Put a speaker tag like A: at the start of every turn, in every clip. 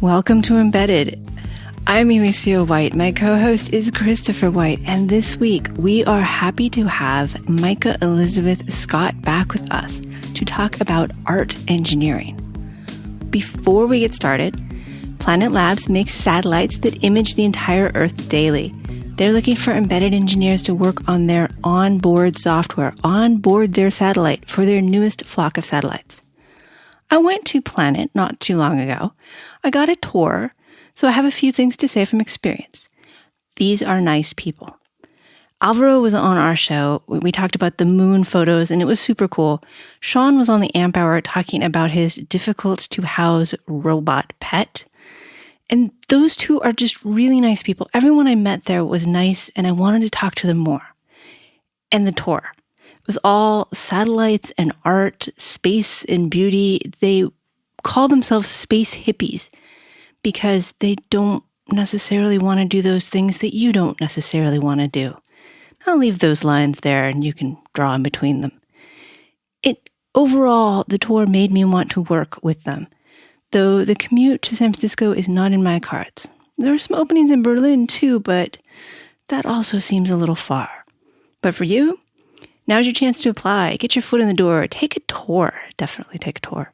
A: Welcome to Embedded. I'm Alicia White. My co-host is Christopher White, and this week we are happy to have Micah Elizabeth Scott back with us to talk about art engineering. Before we get started, Planet Labs makes satellites that image the entire Earth daily. They're looking for embedded engineers to work on their onboard software, onboard their satellite for their newest flock of satellites. I went to Planet not too long ago. I got a tour, so I have a few things to say from experience. These are nice people. Alvaro was on our show. We talked about the moon photos, and it was super cool. Sean was on the Amp Hour talking about his difficult-to-house robot pet. And those two are just really nice people. Everyone I met there was nice, and I wanted to talk to them more. And the tour. It was all satellites and art, space and beauty. They call themselves space hippies because they don't necessarily want to do those things that you don't necessarily want to do. I'll leave those lines there and you can draw in between them. Overall, the tour made me want to work with them, though the commute to San Francisco is not in my cards. There are some openings in Berlin too, but that also seems a little far. But for you, now's your chance to apply. Get your foot in the door. Take a tour. Definitely take a tour.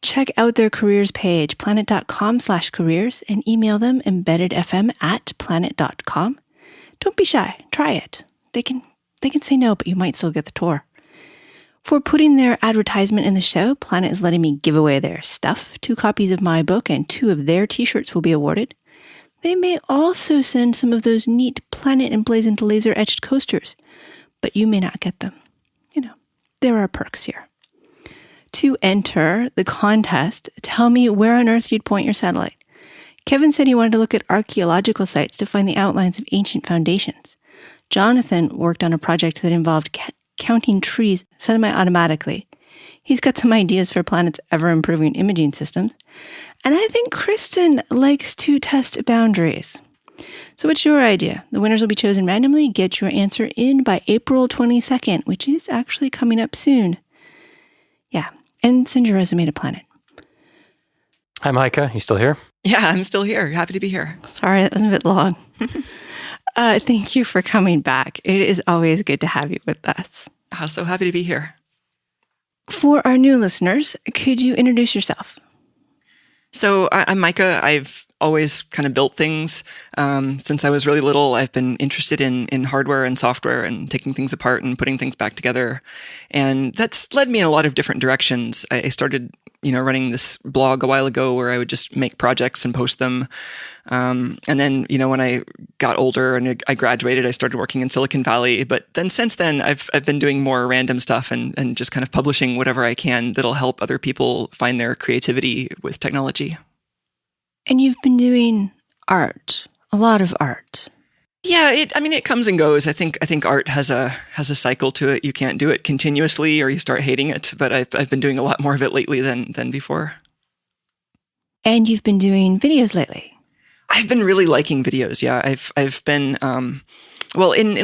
A: Check out their careers page, planet.com/careers, and email them embeddedfm@planet.com. Don't be shy. Try it. They can say no, but you might still get the tour. For putting their advertisement in the show, Planet is letting me give away their stuff. 2 copies of my book and 2 of their t-shirts will be awarded. They may also send some of those neat Planet emblazoned laser-etched coasters, but you may not get them. There are perks here. To enter the contest, tell me where on earth you'd point your satellite. Kevin said he wanted to look at archaeological sites to find the outlines of ancient foundations. Jonathan worked on a project that involved counting trees semi-automatically. He's got some ideas for Planet's ever-improving imaging systems. And I think Kristen likes to test boundaries. So what's your idea? The winners will be chosen randomly. Get your answer in by April 22nd, which is actually coming up soon. Yeah, and send your resume to Planet.
B: Hi, Micah. You still here?
C: Yeah, I'm still here. Happy to be here.
A: Sorry, that was a bit long. Thank you for coming back. It is always good to have you with us.
C: I'm so happy to be here.
A: For our new listeners, could you introduce yourself?
C: So I'm Micah. I've always kind of built things. Since I was really little, I've been interested in hardware and software and taking things apart and putting things back together. And that's led me in a lot of different directions. I started, running this blog a while ago where I would just make projects and post them. And then, when I got older and I graduated, I started working in Silicon Valley. But then since then, I've been doing more random stuff and just kind of publishing whatever I can that'll help other people find their creativity with technology.
A: And you've been doing art, a lot of art.
C: Yeah, it comes and goes. I think art has a cycle to it. You can't do it continuously or you start hating it. But I've been doing a lot more of it lately than before.
A: And you've been doing videos lately.
C: I've been really liking videos. Yeah, I've been. In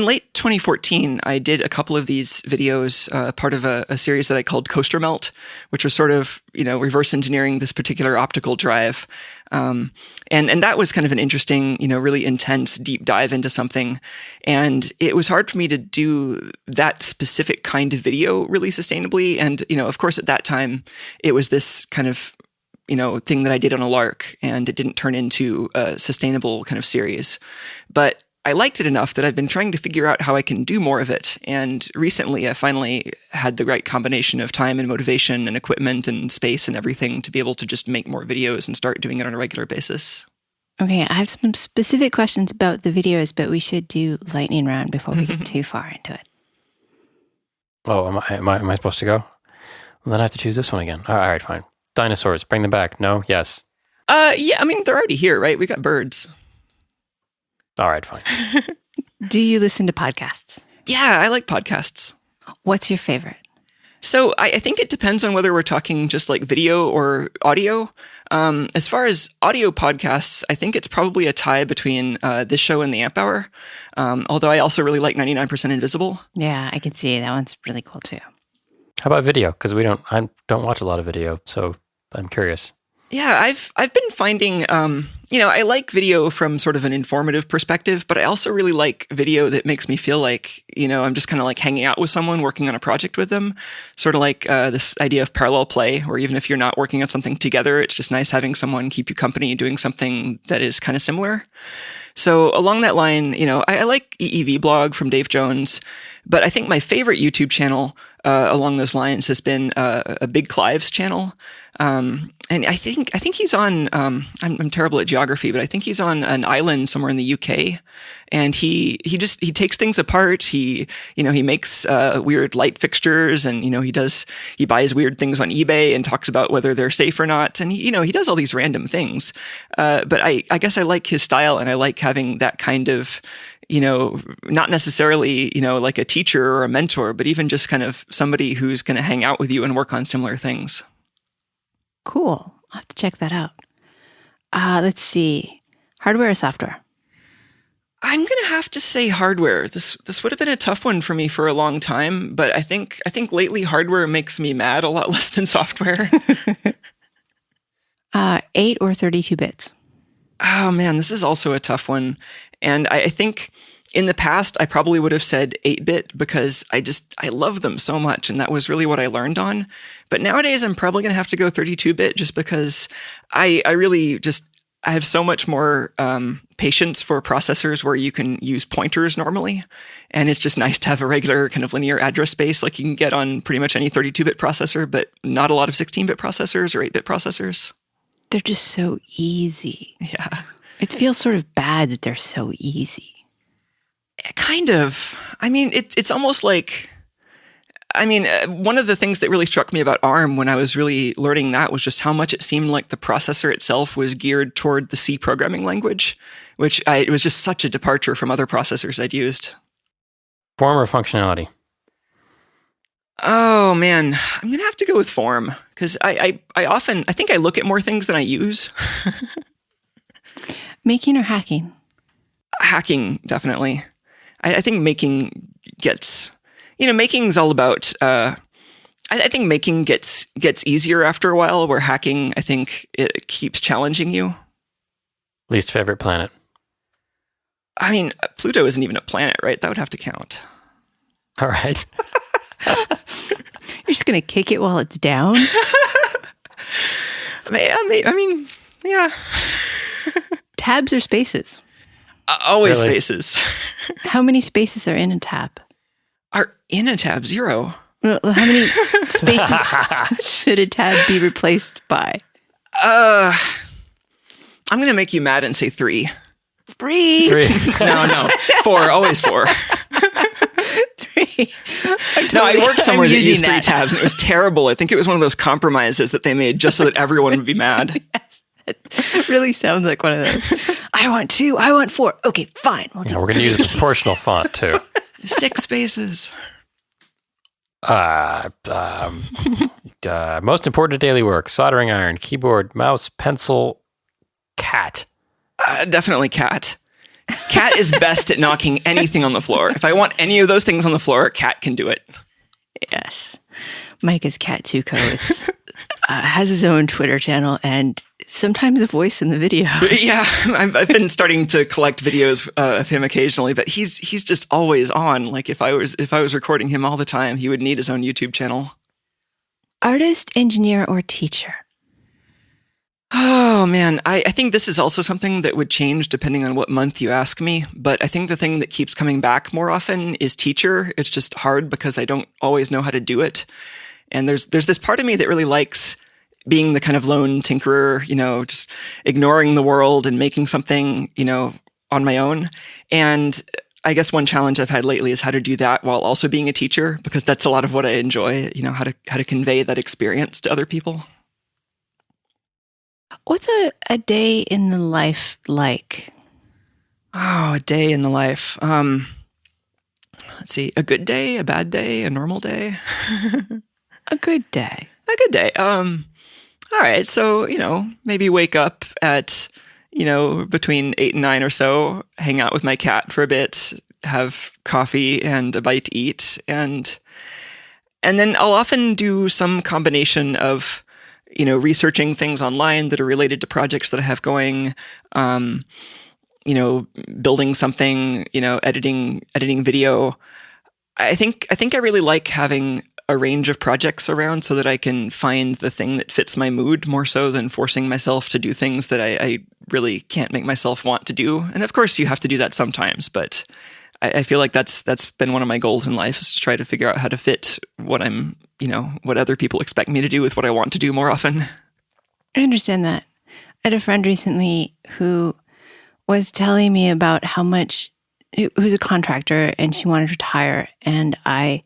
C: late 2014, I did a couple of these videos, part of a series that I called Coaster Melt, which was sort of, reverse engineering this particular optical drive. And that was kind of an interesting, really intense deep dive into something. And it was hard for me to do that specific kind of video really sustainably. And, of course, at that time, it was this kind of, thing that I did on a lark, and it didn't turn into a sustainable kind of series. But I liked it enough that I've been trying to figure out how I can do more of it. And recently, I finally had the right combination of time and motivation and equipment and space and everything to be able to just make more videos and start doing it on a regular basis.
A: Okay, I have some specific questions about the videos, but we should do lightning round before we get too far into it.
B: Oh, am I supposed to go? Well, then I have to choose this one again. All right, fine. Dinosaurs, bring them back. No? Yes?
C: Yeah, they're already here, right? We got birds.
B: All right, fine.
A: Do you listen to podcasts?
C: Yeah, I like podcasts.
A: What's your favorite?
C: So I think it depends on whether we're talking just like video or audio. As far as audio podcasts, I think it's probably a tie between this show and the Amp Hour. Although I also really like 99% Invisible.
A: Yeah, I can see that one's really cool too.
B: How about video? Because I don't watch a lot of video. So I'm curious.
C: Yeah, I've been finding, I like video from sort of an informative perspective, but I also really like video that makes me feel like, I'm just kind of like hanging out with someone, working on a project with them. Sort of like this idea of parallel play, where even if you're not working on something together, it's just nice having someone keep you company doing something that is kind of similar. So along that line, I like EEV blog from Dave Jones, but I think my favorite YouTube channel along those lines has been a Big Clive's channel. And I think he's on, I'm terrible at geography, but I think he's on an island somewhere in the UK, and he takes things apart. He makes weird light fixtures, and he buys weird things on eBay and talks about whether they're safe or not. And he does all these random things. But I guess I like his style, and I like having that kind of, not necessarily, like a teacher or a mentor, but even just kind of somebody who's going to hang out with you and work on similar things.
A: Cool. I'll have to check that out. Let's see. Hardware or software?
C: I'm going to have to say hardware. This would have been a tough one for me for a long time, but I think lately hardware makes me mad a lot less than software.
A: 8 or 32 bits?
C: Oh man, this is also a tough one. And I think in the past, I probably would have said 8-bit because I love them so much. And that was really what I learned on. But nowadays, I'm probably going to have to go 32-bit just because I really I have so much more patience for processors where you can use pointers normally. And it's just nice to have a regular kind of linear address space like you can get on pretty much any 32-bit processor, but not a lot of 16-bit processors or 8-bit processors.
A: They're just so easy.
C: Yeah.
A: It feels sort of bad that they're so easy.
C: Kind of. I mean, it's almost like, one of the things that really struck me about ARM when I was really learning that was just how much it seemed like the processor itself was geared toward the C programming language, it was just such a departure from other processors I'd used.
B: Form or functionality?
C: Oh man, I'm going to have to go with form because I think I look at more things than I use.
A: Making or hacking?
C: Hacking, definitely. I think making gets, making's all about, I think making gets easier after a while, where hacking, I think it keeps challenging you.
B: Least favorite planet?
C: Pluto isn't even a planet, right? That would have to count.
B: All right.
A: You're just going to kick it while it's down?
C: Yeah.
A: Tabs or spaces?
C: Always
B: Really?
C: Spaces.
A: How many spaces are in a tab?
C: Are in a tab? 0.
A: Well, how many spaces should a tab be replaced by?
C: I'm going to make you mad and say 3.
A: 3.
C: No. 4. Always 4.
A: 3.
C: No, I worked somewhere that used 3
A: that.
C: tabs, and it was terrible. I think it was one of those compromises that they made just so that everyone would be mad.
A: Yes. It really sounds like one of those. I want 2. I want 4. Okay, fine.
B: We're going to use a proportional font too.
C: 6 spaces.
B: Most important daily work: soldering iron, keyboard, mouse, pencil, cat.
C: Definitely cat. Cat is best at knocking anything on the floor. If I want any of those things on the floor, Cat can do it.
A: Yes. Micah's cat Tuco has his own Twitter channel and sometimes a voice in the videos.
C: Yeah, I've been starting to collect videos of him occasionally, but he's just always on. Like if I was recording him all the time, he would need his own YouTube channel.
A: Artist, engineer, or teacher?
C: Oh man, I think this is also something that would change depending on what month you ask me. But I think the thing that keeps coming back more often is teacher. It's just hard because I don't always know how to do it. And there's this part of me that really likes being the kind of lone tinkerer, just ignoring the world and making something, on my own. And I guess one challenge I've had lately is how to do that while also being a teacher, because that's a lot of what I enjoy, how to convey that experience to other people.
A: What's a day in the life like?
C: Oh, a day in the life. Let's see, a good day, a bad day, a normal day.
A: A good day.
C: A good day. All right. So, maybe wake up at, between 8 and 9 or so, hang out with my cat for a bit, have coffee and a bite to eat. And then I'll often do some combination of, researching things online that are related to projects that I have going, building something, editing video. I think I really like having a range of projects around so that I can find the thing that fits my mood more so than forcing myself to do things that I really can't make myself want to do. And of course you have to do that sometimes, but I feel like that's been one of my goals in life, is to try to figure out how to fit what what other people expect me to do with what I want to do more often.
A: I understand that. I had a friend recently who was telling me about how much, who's a contractor, and she wanted to retire. And I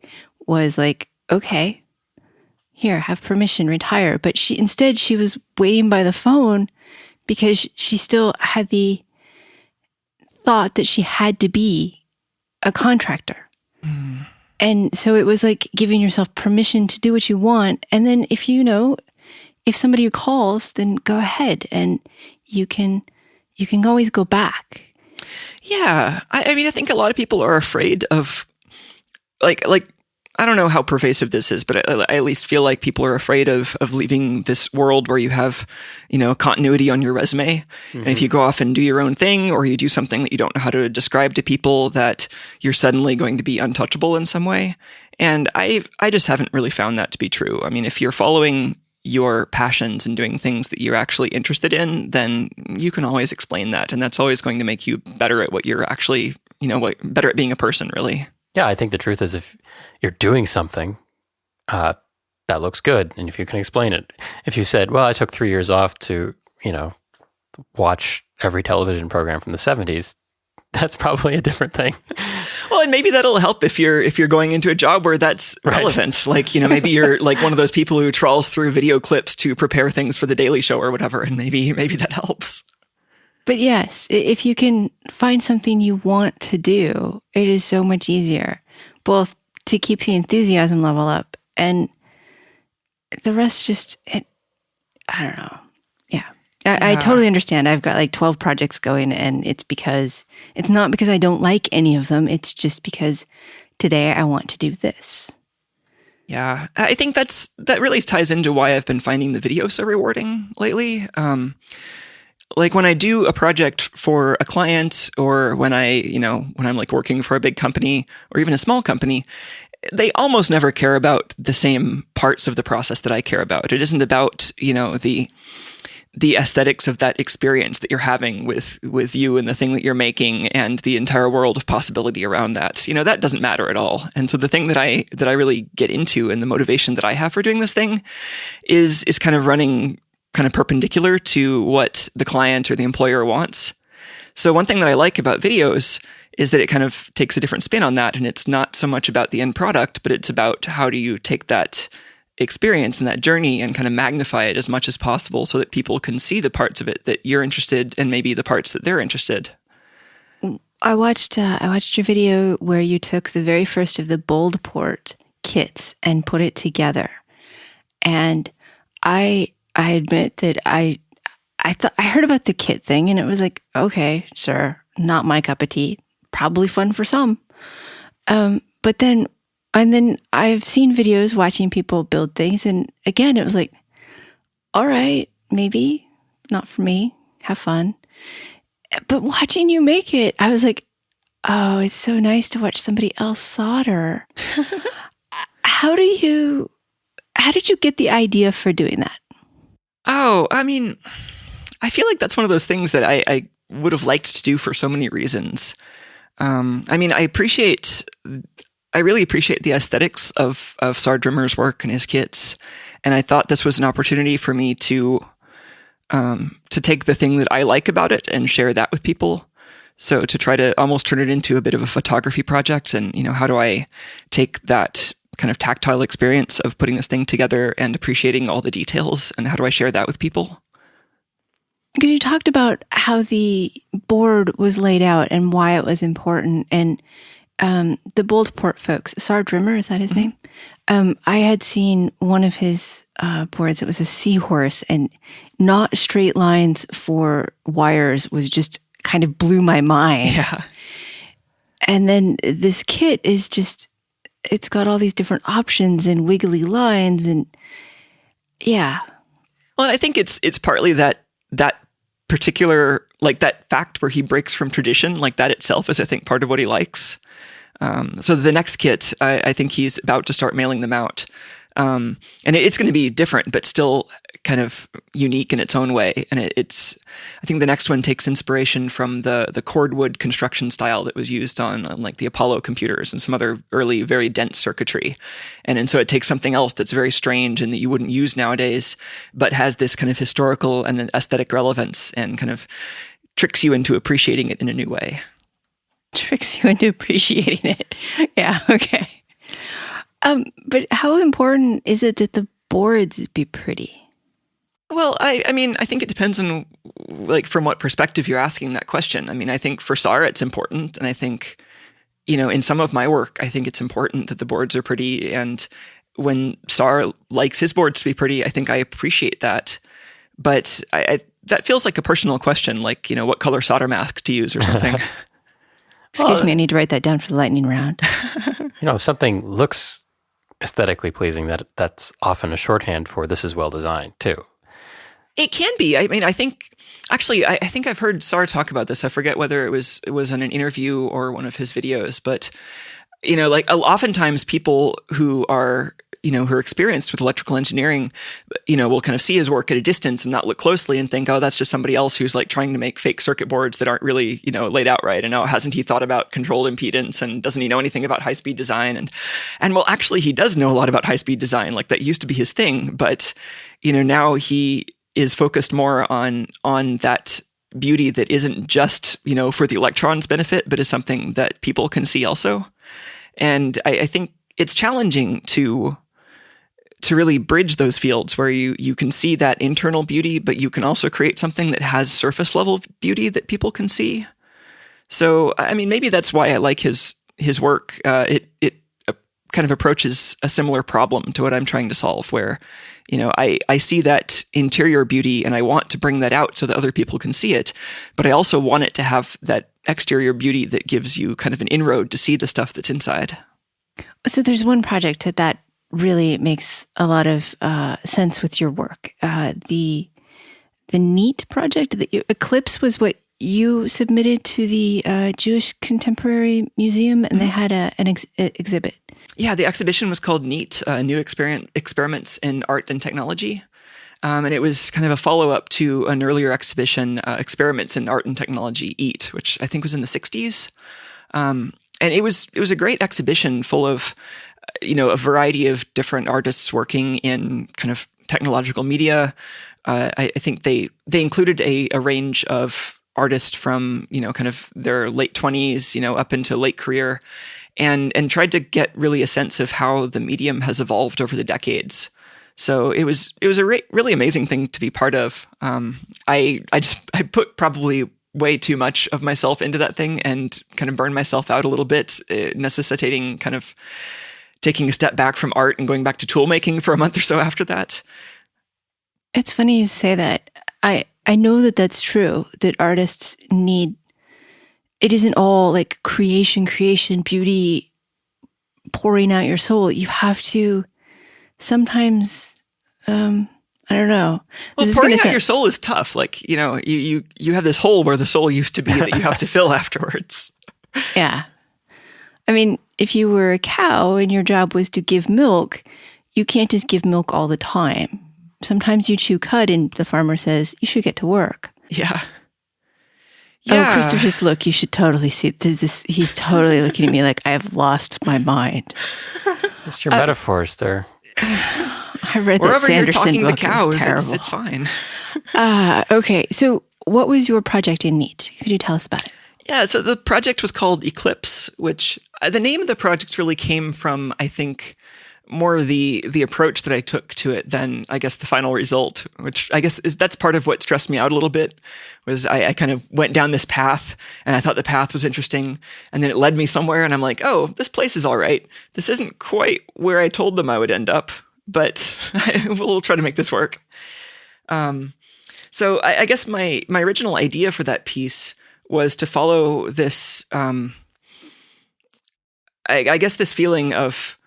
A: was like, okay, here, have permission, retire. But she was waiting by the phone because she still had the thought that she had to be a contractor. Mm. And so it was like giving yourself permission to do what you want. And then if somebody calls, then go ahead and you can always go back.
C: Yeah. I mean, I think a lot of people are afraid of like, I don't know how pervasive this is, but I at least feel like people are afraid of leaving this world where you have, continuity on your resume. Mm-hmm. And if you go off and do your own thing, or you do something that you don't know how to describe to people, that you're suddenly going to be untouchable in some way. And I just haven't really found that to be true. I mean, if you're following your passions and doing things that you're actually interested in, then you can always explain that. And that's always going to make you better at what you're actually, better at being a person, really.
B: Yeah, I think the truth is, if you're doing something that looks good, and if you can explain it. If you said, well, I took 3 years off to, watch every television program from the 70s, that's probably a different thing.
C: Well, and maybe that'll help if you're going into a job where that's relevant. Like, maybe you're like one of those people who trawls through video clips to prepare things for the Daily Show or whatever, and maybe that helps.
A: But yes, if you can find something you want to do, it is so much easier, both to keep the enthusiasm level up and the rest I don't know. Yeah. I totally understand. I've got like 12 projects going, and it's not because I don't like any of them. It's just because today I want to do this.
C: Yeah. I think that really ties into why I've been finding the video so rewarding lately. Like when I do a project for a client, or when I'm like working for a big company or even a small company, they almost never care about the same parts of the process that I care about. It isn't about, the aesthetics of that experience that you're having with you and the thing that you're making and the entire world of possibility around that. That doesn't matter at all. And so the thing that I really get into, and the motivation that I have for doing this thing is kind of running kind of perpendicular to what the client or the employer wants. So one thing that I like about videos is that it kind of takes a different spin on that. And it's not so much about the end product, but it's about how do you take that experience and that journey and kind of magnify it as much as possible so that people can see the parts of it that you're interested in, and maybe the parts that they're interested.
A: I watched your video where you took the very first of the Bold Port kits and put it together. And I admit that I heard about the kit thing, and it was like, okay, sure, not my cup of tea. Probably fun for some. But then I've seen videos watching people build things, and again, it was like, all right, maybe not for me. Have fun. But watching you make it, I was like, oh, it's so nice to watch somebody else solder. How did you get the idea for doing that?
C: Oh, I mean, I feel like that's one of those things that I would have liked to do for so many reasons. I mean, I really appreciate the aesthetics of Sardrimmer's work and his kits. And I thought this was an opportunity for me to take the thing that I like about it and share that with people. So to try to almost turn it into a bit of a photography project. And, how do I take that kind of tactile experience of putting this thing together and appreciating all the details, and how do I share that with people?
A: Because you talked about how the board was laid out and why it was important. And the Bold Port folks, Sardrimmer, is that his name? I had seen one of his boards. It was a seahorse, and not straight lines for wires was just kind of blew my mind.
C: Yeah.
A: And then this kit is just, it's got all these different options and wiggly lines, and yeah.
C: Well, I think it's partly that particular, like that fact where he breaks from tradition, like that itself is, I think, part of what he likes. So the next kit, I think he's about to start mailing them out. And it's going to be different, but still kind of unique in its own way. And I think the next one takes inspiration from the cordwood construction style that was used on like the Apollo computers and some other early, very dense circuitry. And so it takes something else that's very strange and that you wouldn't use nowadays, but has this kind of historical and aesthetic relevance and kind of tricks you into appreciating it in a new way.
A: Tricks you into appreciating it. Yeah, okay. But how important is it that the boards be pretty?
C: Well, I mean, I think it depends on, like, from what perspective you're asking that question. I mean, I think for SAR, it's important. And I think, in some of my work, I think it's important that the boards are pretty. And when SAR likes his boards to be pretty, I think I appreciate that. But that feels like a personal question, like, what color solder masks to use or something.
A: Excuse me, I need to write that down for the lightning round.
B: If something looks aesthetically pleasing, that's often a shorthand for this is well designed too.
C: It can be. I mean, I think I've heard SAR talk about this. I forget whether it was on an interview or one of his videos, but like oftentimes people who are experienced with electrical engineering, will kind of see his work at a distance and not look closely and think, oh, that's just somebody else who's like trying to make fake circuit boards that aren't really, laid out right. And hasn't he thought about controlled impedance and doesn't he know anything about high-speed design? And well, actually he does know a lot about high-speed design. Like that used to be his thing, but, now he is focused more on that beauty that isn't just, for the electron's benefit, but is something that people can see also. And I think it's challenging to really bridge those fields where you can see that internal beauty, but you can also create something that has surface level beauty that people can see. So, I mean, maybe that's why I like his work. It kind of approaches a similar problem to what I'm trying to solve, where, I see that interior beauty and I want to bring that out so that other people can see it, but I also want it to have that exterior beauty that gives you kind of an inroad to see the stuff that's inside.
A: So there's one project that really makes a lot of sense with your work. The NEAT project, the Eclipse was what you submitted to the Jewish Contemporary Museum, and they had an exhibit.
C: Yeah, the exhibition was called NEAT, New Experiments in Art and Technology. And it was kind of a follow-up to an earlier exhibition, Experiments in Art and Technology, EAT, which I think was in the 60s. And it was a great exhibition full of a variety of different artists working in kind of technological media. I think they included a range of artists from, kind of their late 20s, up into late career, and tried to get really a sense of how the medium has evolved over the decades. So it was a really amazing thing to be part of. I put probably way too much of myself into that thing and kind of burned myself out a little bit, necessitating kind of taking a step back from art and going back to tool making for a month or so after that.
A: It's funny you say that. I know that that's true, that artists need, it isn't all like creation, beauty, pouring out your soul. You have to sometimes, I don't know.
C: Well, pouring out your soul is tough. Like, you have this hole where the soul used to be that you have to fill afterwards.
A: Yeah. I mean, if you were a cow and your job was to give milk, you can't just give milk all the time. Sometimes you chew cud and the farmer says, you should get to work.
C: Yeah.
A: Oh, Christopher's look, you should totally see this. He's totally looking at me like I have lost my mind.
B: Just your metaphors there.
A: I read
C: Wherever
A: that Sanderson
C: you're talking
A: book.
C: to cows,
A: It was terrible.
C: it's fine.
A: Okay, so what was your project in NEAT? Could you tell us about it?
C: Yeah, so the project was called Eclipse, which the name of the project really came from, I think, more the approach that I took to it than, I guess, the final result, which I guess that's part of what stressed me out a little bit, was I kind of went down this path and I thought the path was interesting, and then it led me somewhere and I'm like, oh, this place is all right. This isn't quite where I told them I would end up, but we'll try to make this work. So I guess my original idea for that piece was to follow this, I guess this feeling of,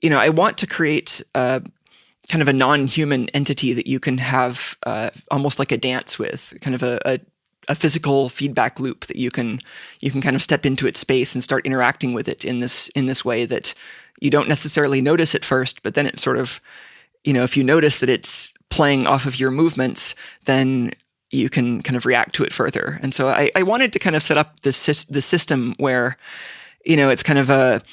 C: I want to create kind of a non-human entity that you can have almost like a dance with, kind of a physical feedback loop that you can kind of step into its space and start interacting with it in this way that you don't necessarily notice at first, but then it sort of, if you notice that it's playing off of your movements, then you can kind of react to it further. And so I wanted to kind of set up this system where, it's kind of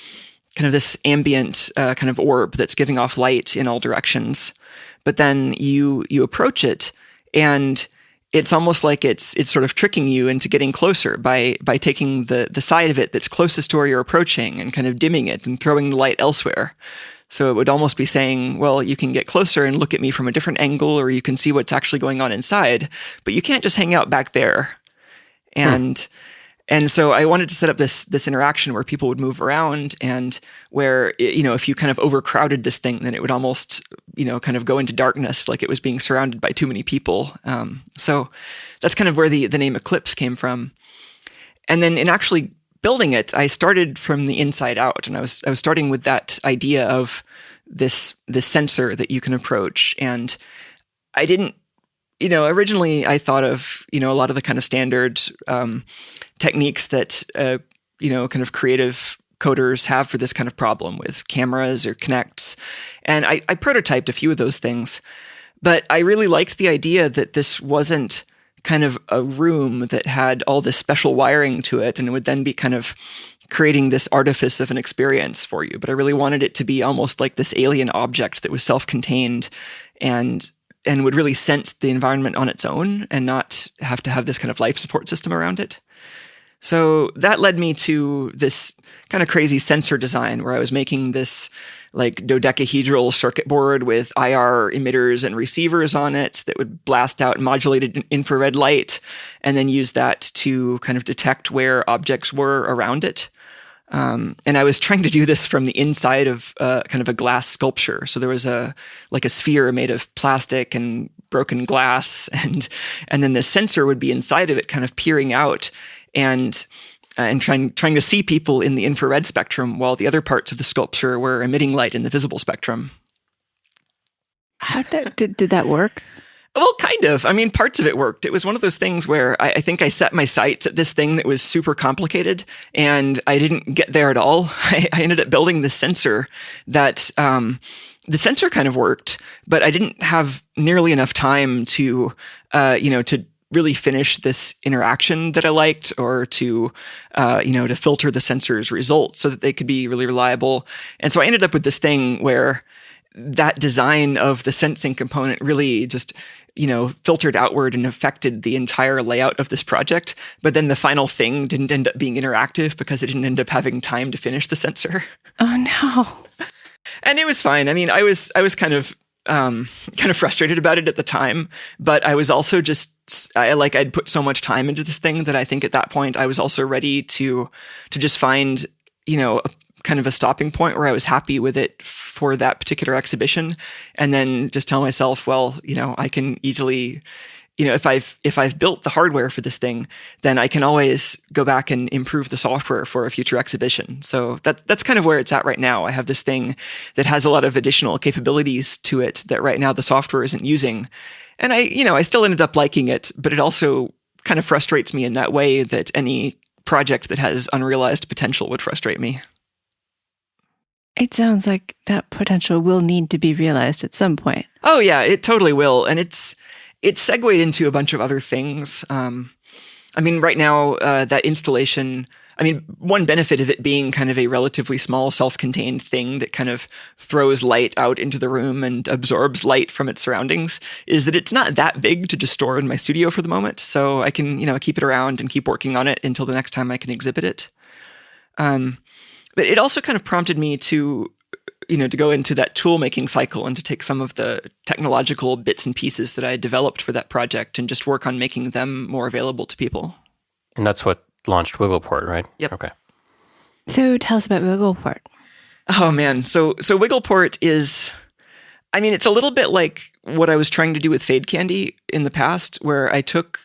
C: this ambient kind of orb that's giving off light in all directions. But then you approach it, and it's almost like it's sort of tricking you into getting closer by taking the side of it that's closest to where you're approaching and kind of dimming it and throwing the light elsewhere. So it would almost be saying, well, you can get closer and look at me from a different angle, or you can see what's actually going on inside, but you can't just hang out back there. And so I wanted to set up this interaction where people would move around, and where, if you kind of overcrowded this thing, then it would almost, kind of go into darkness, like it was being surrounded by too many people. So that's kind of where the name Eclipse came from. And then in actually building it, I started from the inside out, and I was starting with that idea of this sensor that you can approach. And I didn't, originally I thought of, a lot of the kind of standard techniques that, kind of creative coders have for this kind of problem with cameras or Kinects. And I prototyped a few of those things, but I really liked the idea that this wasn't kind of a room that had all this special wiring to it, and it would then be kind of creating this artifice of an experience for you. But I really wanted it to be almost like this alien object that was self-contained and would really sense the environment on its own and not have to have this kind of life support system around it. So that led me to this kind of crazy sensor design where I was making this like dodecahedral circuit board with IR emitters and receivers on it that would blast out modulated infrared light and then use that to kind of detect where objects were around it. And I was trying to do this from the inside of kind of a glass sculpture. So there was a sphere made of plastic and broken glass, and then the sensor would be inside of it, kind of peering out and trying to see people in the infrared spectrum, while the other parts of the sculpture were emitting light in the visible spectrum.
A: How did that work?
C: Well, kind of. I mean, parts of it worked. It was one of those things where I think I set my sights at this thing that was super complicated, and I didn't get there at all. I ended up building this sensor that the sensor kind of worked, but I didn't have nearly enough time to really finish this interaction that I liked, or to filter the sensor's results so that they could be really reliable. And so I ended up with this thing where that design of the sensing component really just, filtered outward and affected the entire layout of this project. But then the final thing didn't end up being interactive because it didn't end up having time to finish the sensor.
A: Oh no.
C: And it was fine. I mean, I was kind of frustrated about it at the time, but I was also I'd put so much time into this thing that I think at that point I was also ready to just find, kind of a stopping point where I was happy with it for that particular exhibition. And then just tell myself, well, I can easily, if I've built the hardware for this thing, then I can always go back and improve the software for a future exhibition. So that's kind of where it's at right now. I have this thing that has a lot of additional capabilities to it that right now the software isn't using. And I still ended up liking it, but it also kind of frustrates me in that way that any project that has unrealized potential would frustrate me.
A: It sounds like that potential will need to be realized at some point.
C: Oh yeah, it totally will. And it's segued into a bunch of other things. Right now, that installation, one benefit of it being kind of a relatively small self-contained thing that kind of throws light out into the room and absorbs light from its surroundings is that it's not that big to just store in my studio for the moment. So I can, keep it around and keep working on it until the next time I can exhibit it. But it also kind of prompted me to go into that tool making cycle and to take some of the technological bits and pieces that I had developed for that project and just work on making them more available to people.
B: And that's what launched Wiggleport, right?
C: Yep.
B: Okay.
A: So tell us about Wiggleport.
C: Oh man. So Wiggleport is, it's a little bit like what I was trying to do with Fade Candy in the past, where I took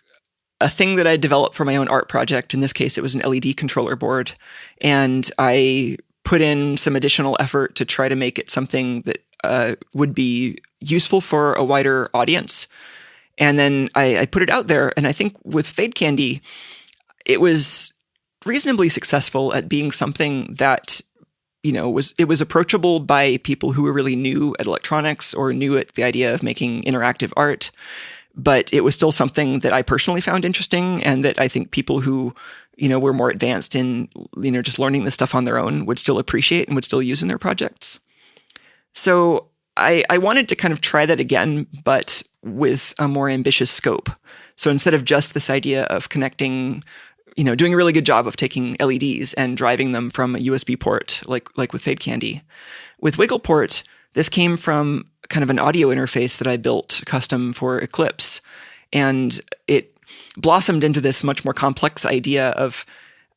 C: a thing that I developed for my own art project. In this case, it was an LED controller board. And I put in some additional effort to try to make it something that would be useful for a wider audience. And then I put it out there. And I think with Fade Candy, it was reasonably successful at being something that, it was approachable by people who were really new at electronics or new at the idea of making interactive art. But it was still something that I personally found interesting, and that I think people who, were more advanced in, just learning this stuff on their own would still appreciate and would still use in their projects. So I wanted to kind of try that again, but with a more ambitious scope. So instead of just this idea of connecting, doing a really good job of taking LEDs and driving them from a USB port, like with Fade Candy. With Wiggleport, this came from kind of an audio interface that I built custom for Eclipse. And it blossomed into this much more complex idea of,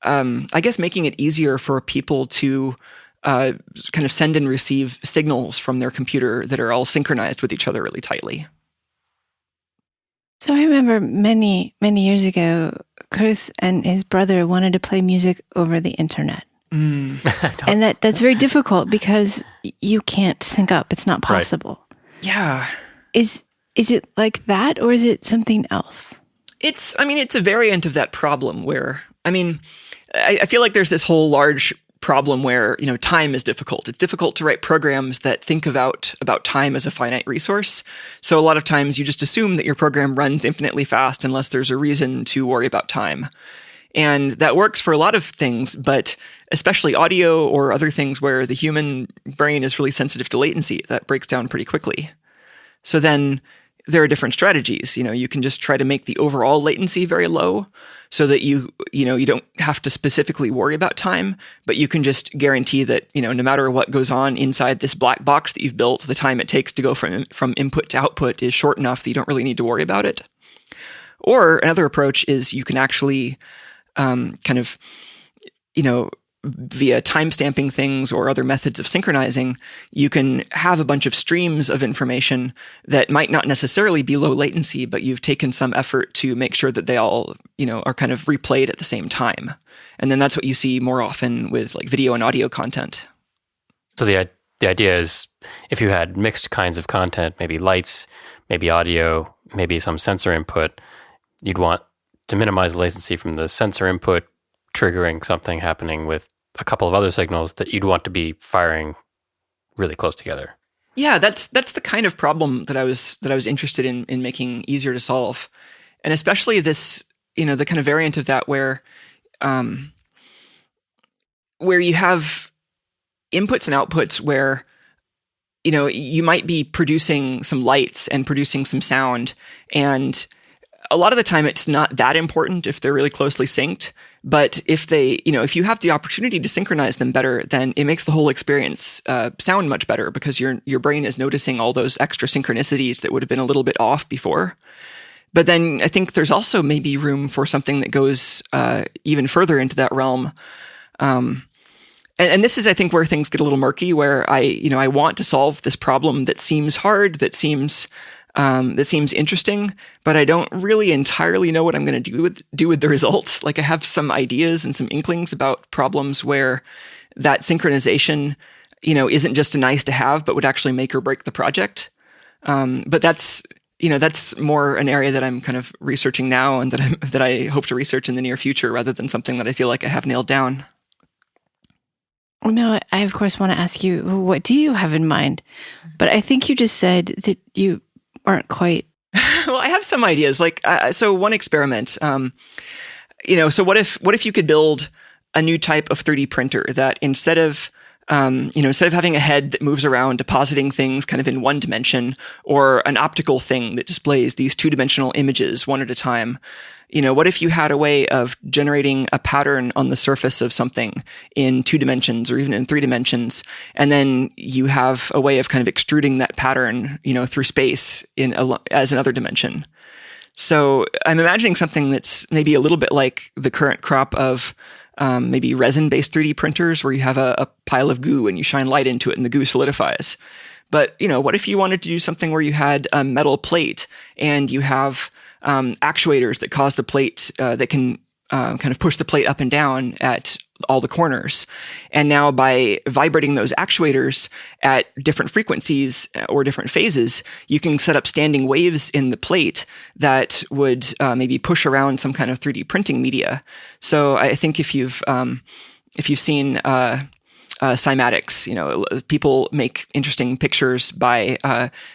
C: I guess, making it easier for people to kind of send and receive signals from their computer that are all synchronized with each other really tightly.
A: So I remember many, many years ago, Chris and his brother wanted to play music over the internet. And that's very difficult because you can't sync up. It's not possible.
C: Right. Yeah.
A: Is it like that, or is it something else?
C: It's a variant of that problem where, I feel like there's this whole large problem where, time is difficult. It's difficult to write programs that think about time as a finite resource. So a lot of times you just assume that your program runs infinitely fast unless there's a reason to worry about time. And that works for a lot of things, but especially audio or other things where the human brain is really sensitive to latency, that breaks down pretty quickly. So then there are different strategies. You can just try to make the overall latency very low so that you don't have to specifically worry about time, but you can just guarantee that, no matter what goes on inside this black box that you've built, the time it takes to go from input to output is short enough that you don't really need to worry about it. Or another approach is you can actually via timestamping things or other methods of synchronizing, you can have a bunch of streams of information that might not necessarily be low latency, but you've taken some effort to make sure that they all, are kind of replayed at the same time. And then that's what you see more often with like video and audio content.
B: So the idea is if you had mixed kinds of content, maybe lights, maybe audio, maybe some sensor input, you'd want to minimize the latency from the sensor input triggering something happening with a couple of other signals that you'd want to be firing really close together.
C: Yeah, that's the kind of problem that I was interested in making easier to solve. And especially this, the kind of variant of that where you have inputs and outputs where, you might be producing some lights and producing some sound, and a lot of the time it's not that important if they're really closely synced. But if you have the opportunity to synchronize them better, then it makes the whole experience sound much better because your brain is noticing all those extra synchronicities that would have been a little bit off before. But then I think there's also maybe room for something that goes even further into that realm. And this is, I think, where things get a little murky, where I want to solve this problem that seems hard, that seems interesting, but I don't really entirely know what I'm going to do with the results. Like I have some ideas and some inklings about problems where that synchronization, isn't just a nice to have, but would actually make or break the project. But that's more an area that I'm kind of researching now, and that I hope to research in the near future, rather than something that I feel like I have nailed down.
A: Well, no, I of course want to ask you, what do you have in mind? But I think you just said that you aren't quite.
C: Well, I have some ideas. Like, so one experiment. So what if you could build a new type of 3D printer that instead of having a head that moves around depositing things kind of in one dimension, or an optical thing that displays these two-dimensional images one at a time, what if you had a way of generating a pattern on the surface of something in 2 dimensions or even in 3 dimensions, and then you have a way of kind of extruding that pattern, through space as another dimension. So I'm imagining something that's maybe a little bit like the current crop of maybe resin-based 3D printers, where you have a pile of goo and you shine light into it and the goo solidifies. But, what if you wanted to do something where you had a metal plate and you have actuators that cause the plate, that can kind of push the plate up and down at all the corners. And now by vibrating those actuators at different frequencies or different phases, you can set up standing waves in the plate that would maybe push around some kind of 3D printing media. So I think if you've seen cymatics, people make interesting pictures by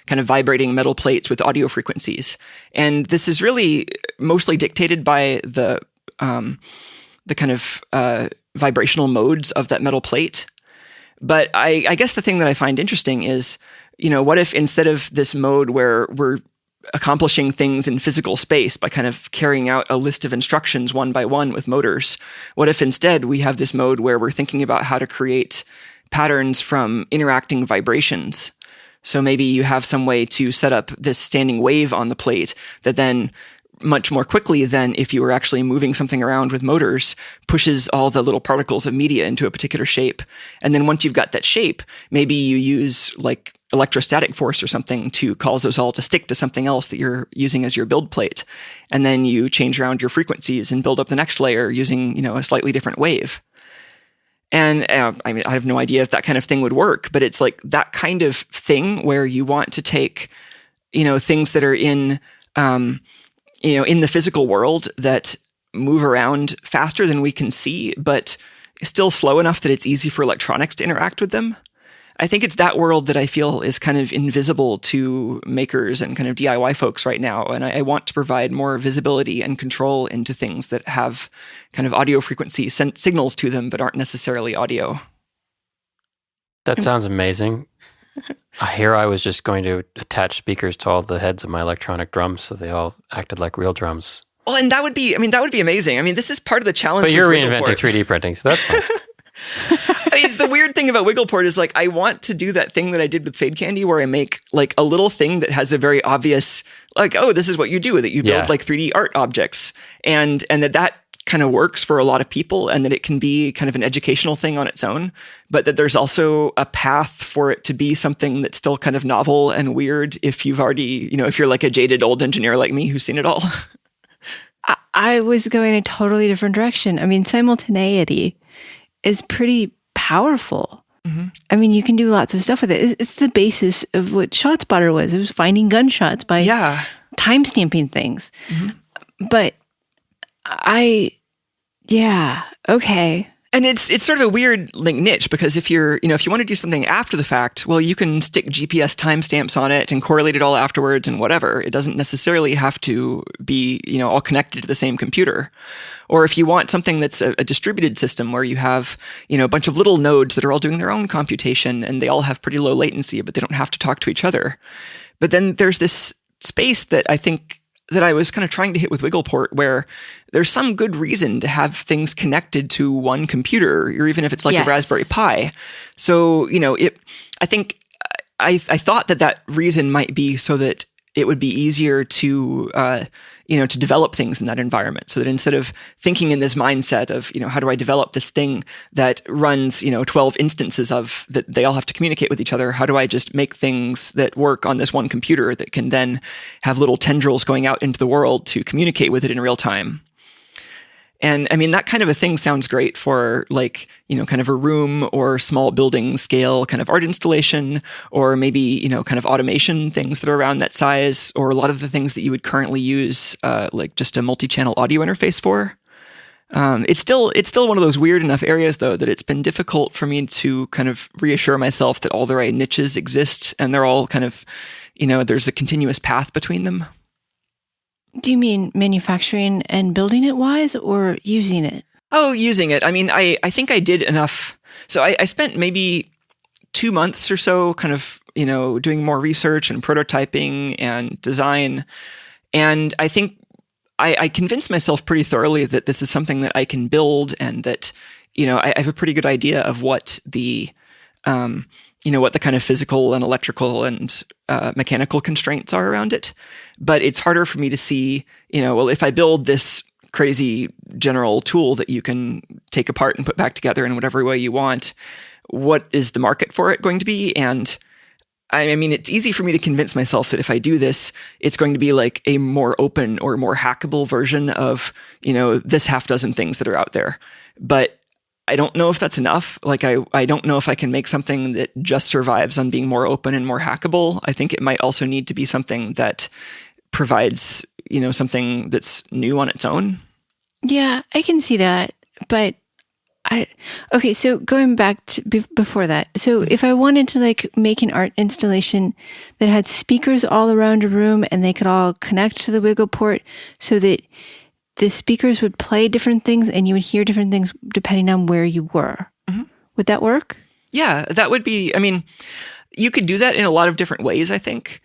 C: kind of vibrating metal plates with audio frequencies. And this is really mostly dictated by the kind of vibrational modes of that metal plate. But I guess the thing that I find interesting is, what if instead of this mode where we're accomplishing things in physical space by kind of carrying out a list of instructions one by one with motors, what if instead we have this mode where we're thinking about how to create patterns from interacting vibrations? So maybe you have some way to set up this standing wave on the plate that then much more quickly than if you were actually moving something around with motors, pushes all the little particles of media into a particular shape. And then once you've got that shape, maybe you use like electrostatic force or something to cause those all to stick to something else that you're using as your build plate. And then you change around your frequencies and build up the next layer using, a slightly different wave. And I have no idea if that kind of thing would work, but it's like that kind of thing where you want to take, things that are in the physical world that move around faster than we can see, but still slow enough that it's easy for electronics to interact with them. I think it's that world that I feel is kind of invisible to makers and kind of DIY folks right now. And I want to provide more visibility and control into things that have kind of audio frequency signals to them, but aren't necessarily audio.
B: That sounds amazing. Here I was just going to attach speakers to all the heads of my electronic drums so they all acted like real drums.
C: Well, and that would be amazing. I mean, this is part of the challenge.
B: But you're reinventing 3D printing, so that's fine.
C: The weird thing about Wiggleport is like, I want to do that thing that I did with Fade Candy where I make like a little thing that has a very obvious, like, oh, this is what you do, that you build like 3D art objects, and that kind of works for a lot of people, and that it can be kind of an educational thing on its own, but that there's also a path for it to be something that's still kind of novel and weird if you've already, if you're like a jaded old engineer like me who's seen it all.
A: I was going a totally different direction. I mean, simultaneity is pretty powerful. Mm-hmm. I mean, you can do lots of stuff with it. It's the basis of what ShotSpotter was. It was finding gunshots by time-stamping things. Mm-hmm. But okay.
C: And it's sort of a weird like niche, because if you want to do something after the fact, well, you can stick GPS timestamps on it and correlate it all afterwards and whatever. It doesn't necessarily have to be, all connected to the same computer. Or if you want something that's a distributed system where you have, a bunch of little nodes that are all doing their own computation and they all have pretty low latency, but they don't have to talk to each other. But then there's this space that I think that I was kind of trying to hit with Wiggleport, where there's some good reason to have things connected to one computer, or even if it's like a Raspberry Pi. So, I think I thought that reason might be so that it would be easier to, to develop things in that environment, so that instead of thinking in this mindset of, how do I develop this thing that runs, 12 instances of that they all have to communicate with each other? How do I just make things that work on this one computer that can then have little tendrils going out into the world to communicate with it in real time? And I mean, that kind of a thing sounds great for like, kind of a room or small building scale kind of art installation, or maybe, kind of automation things that are around that size, or a lot of the things that you would currently use like just a multi-channel audio interface for. It's still one of those weird enough areas, though, that it's been difficult for me to kind of reassure myself that all the right niches exist and they're all kind of, there's a continuous path between them.
A: Do you mean manufacturing and building it wise, or using it?
C: Oh, using it. I mean, I think I did enough. So I spent maybe 2 months or so kind of, doing more research and prototyping and design. And I think I convinced myself pretty thoroughly that this is something that I can build, and that, I have a pretty good idea of what the what the kind of physical and electrical and mechanical constraints are around it. But it's harder for me to see, well, if I build this crazy general tool that you can take apart and put back together in whatever way you want, what is the market for it going to be? And I mean, it's easy for me to convince myself that if I do this, it's going to be like a more open or more hackable version of, this half dozen things that are out there. But I don't know if that's enough. Like, I don't know if I can make something that just survives on being more open and more hackable. I think it might also need to be something that provides, something that's new on its own.
A: Yeah, I can see that. But okay, so going back to before that. So if I wanted to like make an art installation that had speakers all around a room and they could all connect to the wiggle port so that the speakers would play different things and you would hear different things depending on where you were. Mm-hmm. Would that work?
C: Yeah, that would be, you could do that in a lot of different ways, I think.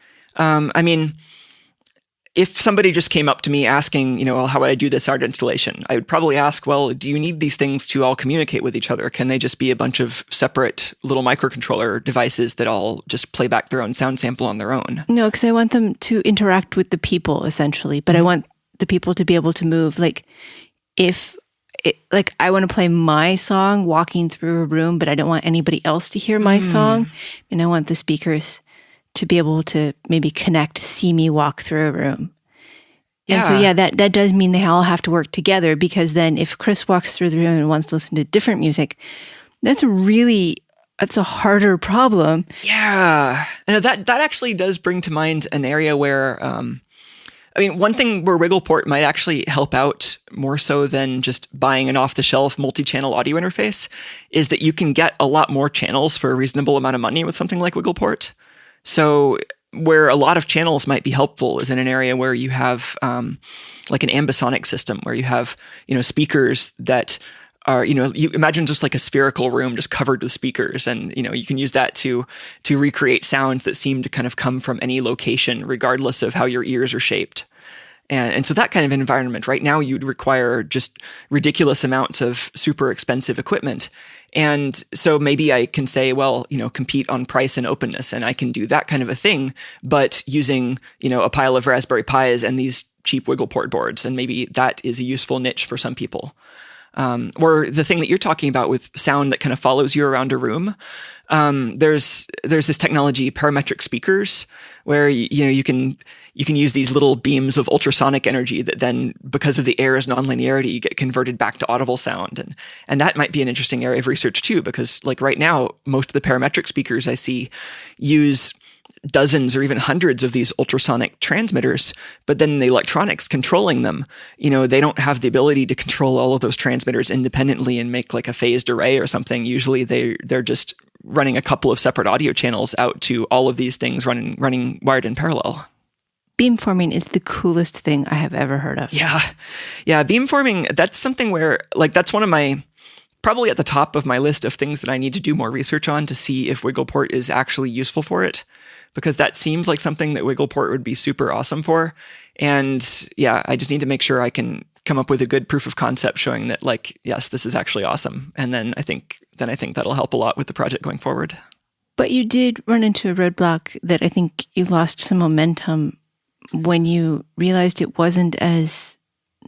C: If somebody just came up to me asking, well, how would I do this art installation? I would probably ask, well, do you need these things to all communicate with each other? Can they just be a bunch of separate little microcontroller devices that all just play back their own sound sample on their own?
A: No, because I want them to interact with the people, essentially, but I want the people to be able to move. Like, I want to play my song walking through a room, but I don't want anybody else to hear my song. And I want the speakers to be able to maybe see me walk through a room. And so, that does mean they all have to work together, because then if Chris walks through the room and wants to listen to different music, that's a harder problem.
C: Yeah. And that actually does bring to mind an area where, one thing where WigglePort might actually help out more so than just buying an off-the-shelf multi-channel audio interface is that you can get a lot more channels for a reasonable amount of money with something like WigglePort. So where a lot of channels might be helpful is in an area where you have like an ambisonic system, where you have, speakers that are, you imagine just like a spherical room just covered with speakers, and, you can use that to recreate sounds that seem to kind of come from any location, regardless of how your ears are shaped. And so that kind of environment, right now, you'd require just ridiculous amounts of super expensive equipment. And so maybe I can say, well, compete on price and openness, and I can do that kind of a thing, but using, a pile of Raspberry Pis and these cheap WigglePort boards. And maybe that is a useful niche for some people. Or the thing that you're talking about with sound that kind of follows you around a room. There's this technology, parametric speakers, where you can use these little beams of ultrasonic energy that then, because of the air's nonlinearity, you get converted back to audible sound. And that might be an interesting area of research too, because like right now, most of the parametric speakers I see use dozens or even hundreds of these ultrasonic transmitters, but then the electronics controlling them, they don't have the ability to control all of those transmitters independently and make like a phased array or something. Usually they're just running a couple of separate audio channels out to all of these things running wired in parallel.
A: Beamforming is the coolest thing I have ever heard of.
C: Yeah. Beamforming, that's something where like, that's one of my, probably at the top of my list of things that I need to do more research on to see if WigglePort is actually useful for it. Because that seems like something that WigglePort would be super awesome for. And yeah, I just need to make sure I can come up with a good proof of concept showing that, like, yes, this is actually awesome. And then I think that'll help a lot with the project going forward.
A: But you did run into a roadblock that I think you lost some momentum when you realized it wasn't as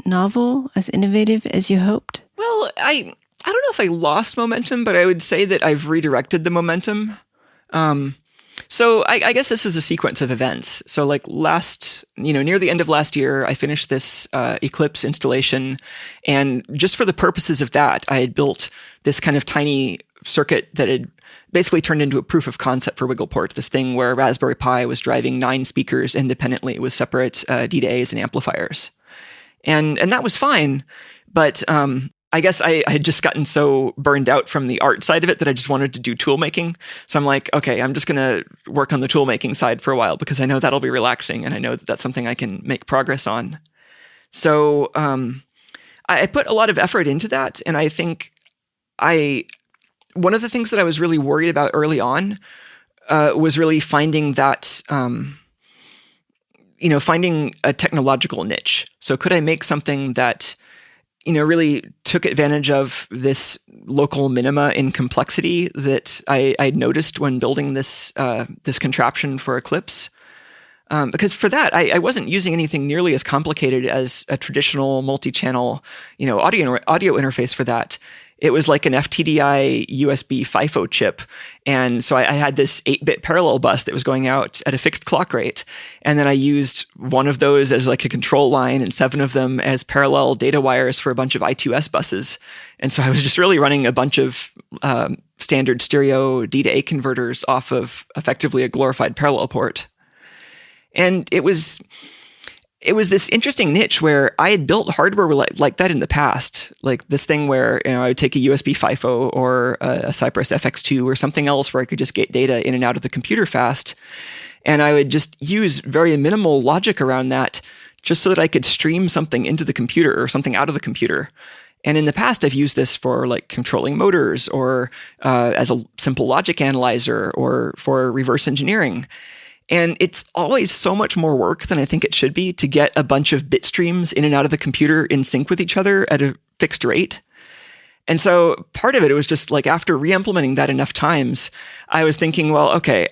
A: novel, as innovative as you hoped.
C: Well, I don't know if I lost momentum, but I would say that I've redirected the momentum. So I guess this is a sequence of events. So like near the end of last year, I finished this Eclipse installation. And just for the purposes of that, I had built this kind of tiny circuit that had basically turned into a proof of concept for WigglePort, this thing where Raspberry Pi was driving 9 speakers independently with separate D-to-As and amplifiers. And that was fine. But I guess I had just gotten so burned out from the art side of it that I just wanted to do tool making. So I'm like, okay, I'm just going to work on the tool making side for a while because I know that'll be relaxing and I know that that's something I can make progress on. So I put a lot of effort into that. And I think one of the things that I was really worried about early on was really finding that, finding a technological niche. So could I make something that really took advantage of this local minima in complexity that I'd noticed when building this contraption for Eclipse. Because for that, I wasn't using anything nearly as complicated as a traditional multi-channel, audio interface for that. it was like an FTDI USB FIFO chip. And so I had this 8-bit parallel bus that was going out at a fixed clock rate. And then I used one of those as like a control line and 7 of them as parallel data wires for a bunch of I2S buses. And so I was just really running a bunch of standard stereo D to A converters off of effectively a glorified parallel port. And it was this interesting niche where I had built hardware like that in the past, like this thing where I would take a USB FIFO or a Cypress FX2 or something else where I could just get data in and out of the computer fast. And I would just use very minimal logic around that just so that I could stream something into the computer or something out of the computer. And in the past, I've used this for like controlling motors or as a simple logic analyzer or for reverse engineering. And it's always so much more work than I think it should be to get a bunch of bit streams in and out of the computer in sync with each other at a fixed rate. And so part of it was just like after re-implementing that enough times, I was thinking, well, okay,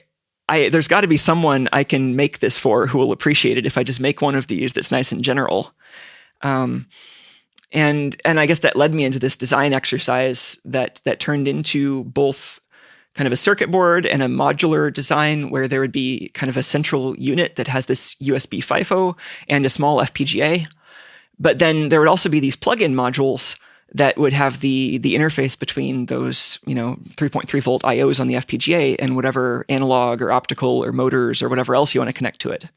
C: there's got to be someone I can make this for who will appreciate it if I just make one of these that's nice and general. And I guess that led me into this design exercise that turned into both kind of a circuit board and a modular design where there would be kind of a central unit that has this USB FIFO and a small FPGA. But then there would also be these plug-in modules that would have the interface between those, 3.3 volt IOs on the FPGA and whatever analog or optical or motors or whatever else you want to connect to it.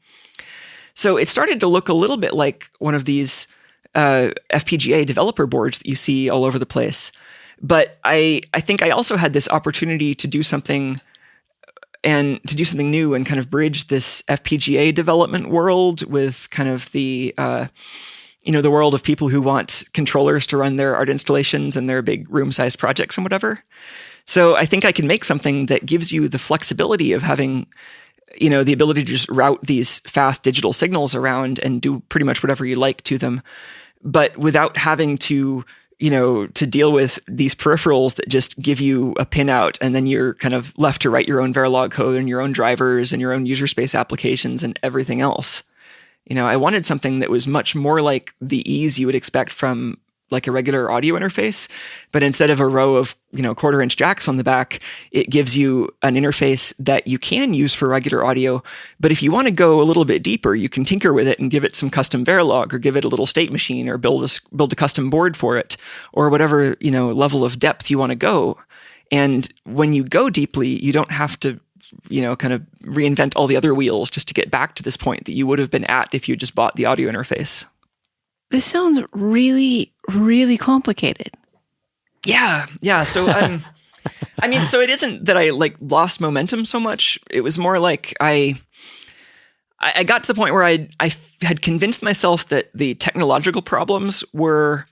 C: So it started to look a little bit like one of these FPGA developer boards that you see all over the place. But I think I also had this opportunity to do something new and kind of bridge this FPGA development world with kind of the world of people who want controllers to run their art installations and their big room-sized projects and whatever. So I think I can make something that gives you the flexibility of having, the ability to just route these fast digital signals around and do pretty much whatever you like to them, but without having to deal with these peripherals that just give you a pinout and then you're kind of left to write your own Verilog code and your own drivers and your own user space applications and everything else. I wanted something that was much more like the ease you would expect from like a regular audio interface, but instead of a row of, 1/4-inch jacks on the back, it gives you an interface that you can use for regular audio. But if you want to go a little bit deeper, you can tinker with it and give it some custom Verilog or give it a little state machine or build a custom board for it or whatever, level of depth you want to go. And when you go deeply, you don't have to, kind of reinvent all the other wheels just to get back to this point that you would have been at if you just bought the audio interface.
A: This sounds really, really complicated.
C: Yeah. So, so it isn't that I like lost momentum so much. It was more like I got to the point where I had convinced myself that the technological problems were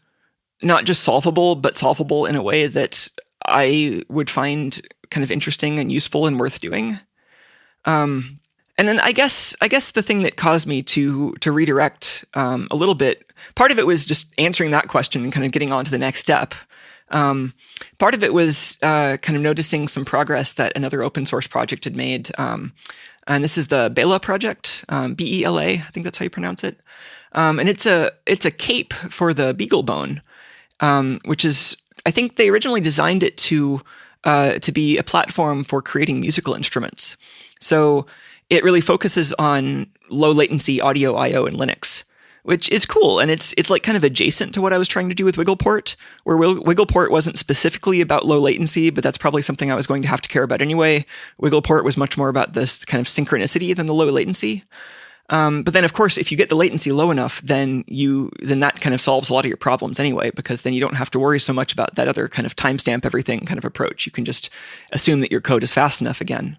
C: not just solvable, but solvable in a way that I would find kind of interesting and useful and worth doing. And then I guess the thing that caused me to redirect a little bit, part of it was just answering that question and kind of getting on to the next step. Part of it was kind of noticing some progress that another open source project had made. And this is the Bela project, Bela, I think that's how you pronounce it. And it's a cape for the beagle bone, which is, I think they originally designed it to be a platform for creating musical instruments. So it really focuses on low latency audio I/O in Linux, which is cool. And it's like kind of adjacent to what I was trying to do with WigglePort, where WigglePort wasn't specifically about low latency, but that's probably something I was going to have to care about anyway. WigglePort was much more about this kind of synchronicity than the low latency. But then, of course, if you get the latency low enough, then that kind of solves a lot of your problems anyway, because then you don't have to worry so much about that other kind of timestamp everything kind of approach. You can just assume that your code is fast enough again.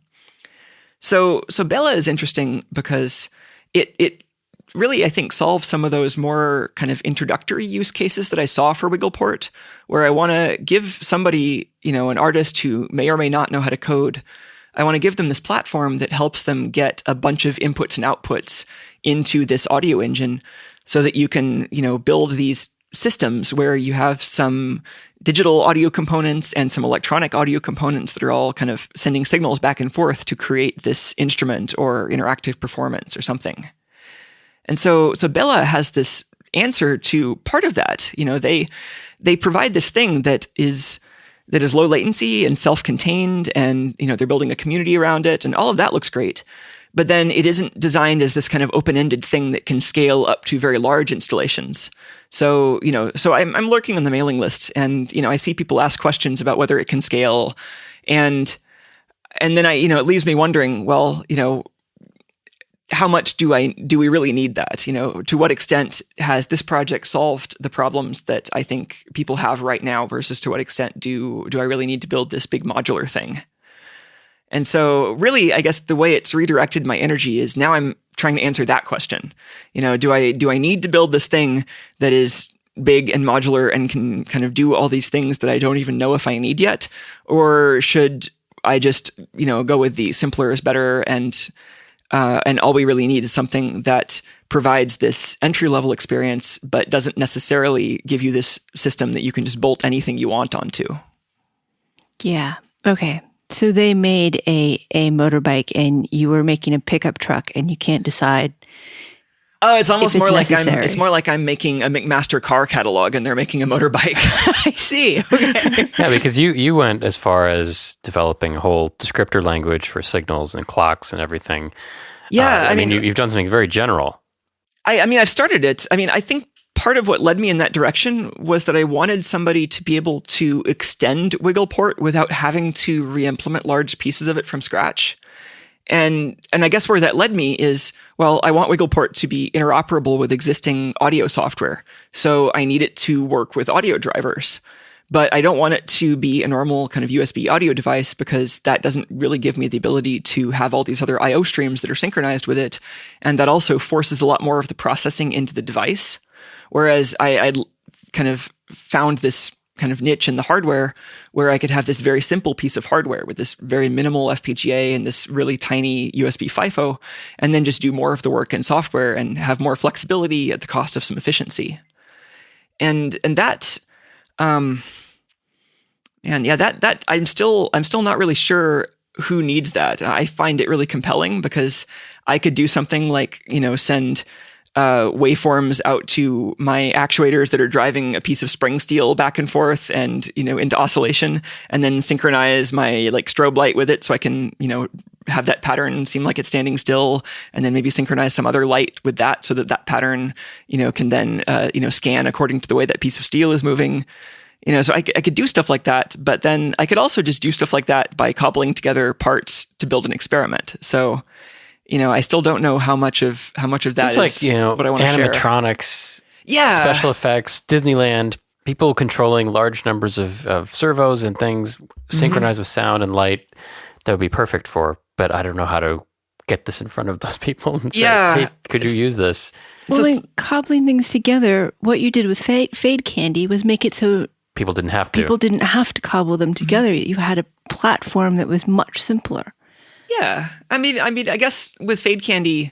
C: So Bela is interesting because it really, I think, solves some of those more kind of introductory use cases that I saw for WigglePort, where I want to give somebody, an artist who may or may not know how to code, I want to give them this platform that helps them get a bunch of inputs and outputs into this audio engine so that you can, build these systems where you have some digital audio components and some electronic audio components that are all kind of sending signals back and forth to create this instrument or interactive performance or something. And so Bela has this answer to part of that. they provide this thing that is low latency and self-contained, and they're building a community around it, and all of that looks great. But then it isn't designed as this kind of open-ended thing that can scale up to very large installations. So, so I'm lurking on the mailing list, and, I see people ask questions about whether it can scale. And then it leaves me wondering, well, how much do we really need that? To what extent has this project solved the problems that I think people have right now versus to what extent do I really need to build this big modular thing? And so really, I guess the way it's redirected my energy is now I'm trying to answer that question. Do I need to build this thing that is big and modular and can kind of do all these things that I don't even know if I need yet? Or should I just, go with the simpler is better, and all we really need is something that provides this entry-level experience, but doesn't necessarily give you this system that you can just bolt anything you want onto?
A: Yeah. Okay. So they made a motorbike, and you were making a pickup truck, and you can't decide.
C: Oh, it's almost more like
A: necessary.
C: it's more like I'm making a McMaster car catalog, and they're making a motorbike.
A: I see. Okay.
B: Yeah, because you went as far as developing a whole descriptor language for signals and clocks and everything.
C: Yeah,
B: I mean, you've done something very general.
C: I've started it. I think part of what led me in that direction was that I wanted somebody to be able to extend WigglePort without having to re-implement large pieces of it from scratch. And I guess where that led me is, well, I want WigglePort to be interoperable with existing audio software. So I need it to work with audio drivers. But I don't want it to be a normal kind of USB audio device, because that doesn't really give me the ability to have all these other I/O streams that are synchronized with it. And that also forces a lot more of the processing into the device. Whereas I kind of found this kind of niche in the hardware where I could have this very simple piece of hardware with this very minimal FPGA and this really tiny USB FIFO, and then just do more of the work in software and have more flexibility at the cost of some efficiency. And that, that I'm still not really sure who needs that. I find it really compelling because I could do something like, send waveforms out to my actuators that are driving a piece of spring steel back and forth and, into oscillation, and then synchronize my strobe light with it so I can, have that pattern seem like it's standing still, and then maybe synchronize some other light with that so that pattern, can then, scan according to the way that piece of steel is moving. So I could do stuff like that, but then I could also just do stuff like that by cobbling together parts to build an experiment. So, I still don't know how much of that
B: is
C: what I want to share.
B: Animatronics,
C: yeah,
B: special effects, Disneyland, people controlling large numbers of servos and things synchronized with sound and light. That would be perfect for, but I don't know how to get this in front of those people and say, hey, could you use this?
A: Well, in cobbling things together, what you did with Fade Candy was make it so
B: people didn't have to
A: cobble them together. You had a platform that was much simpler.
C: Yeah. I mean, I guess with Fade Candy,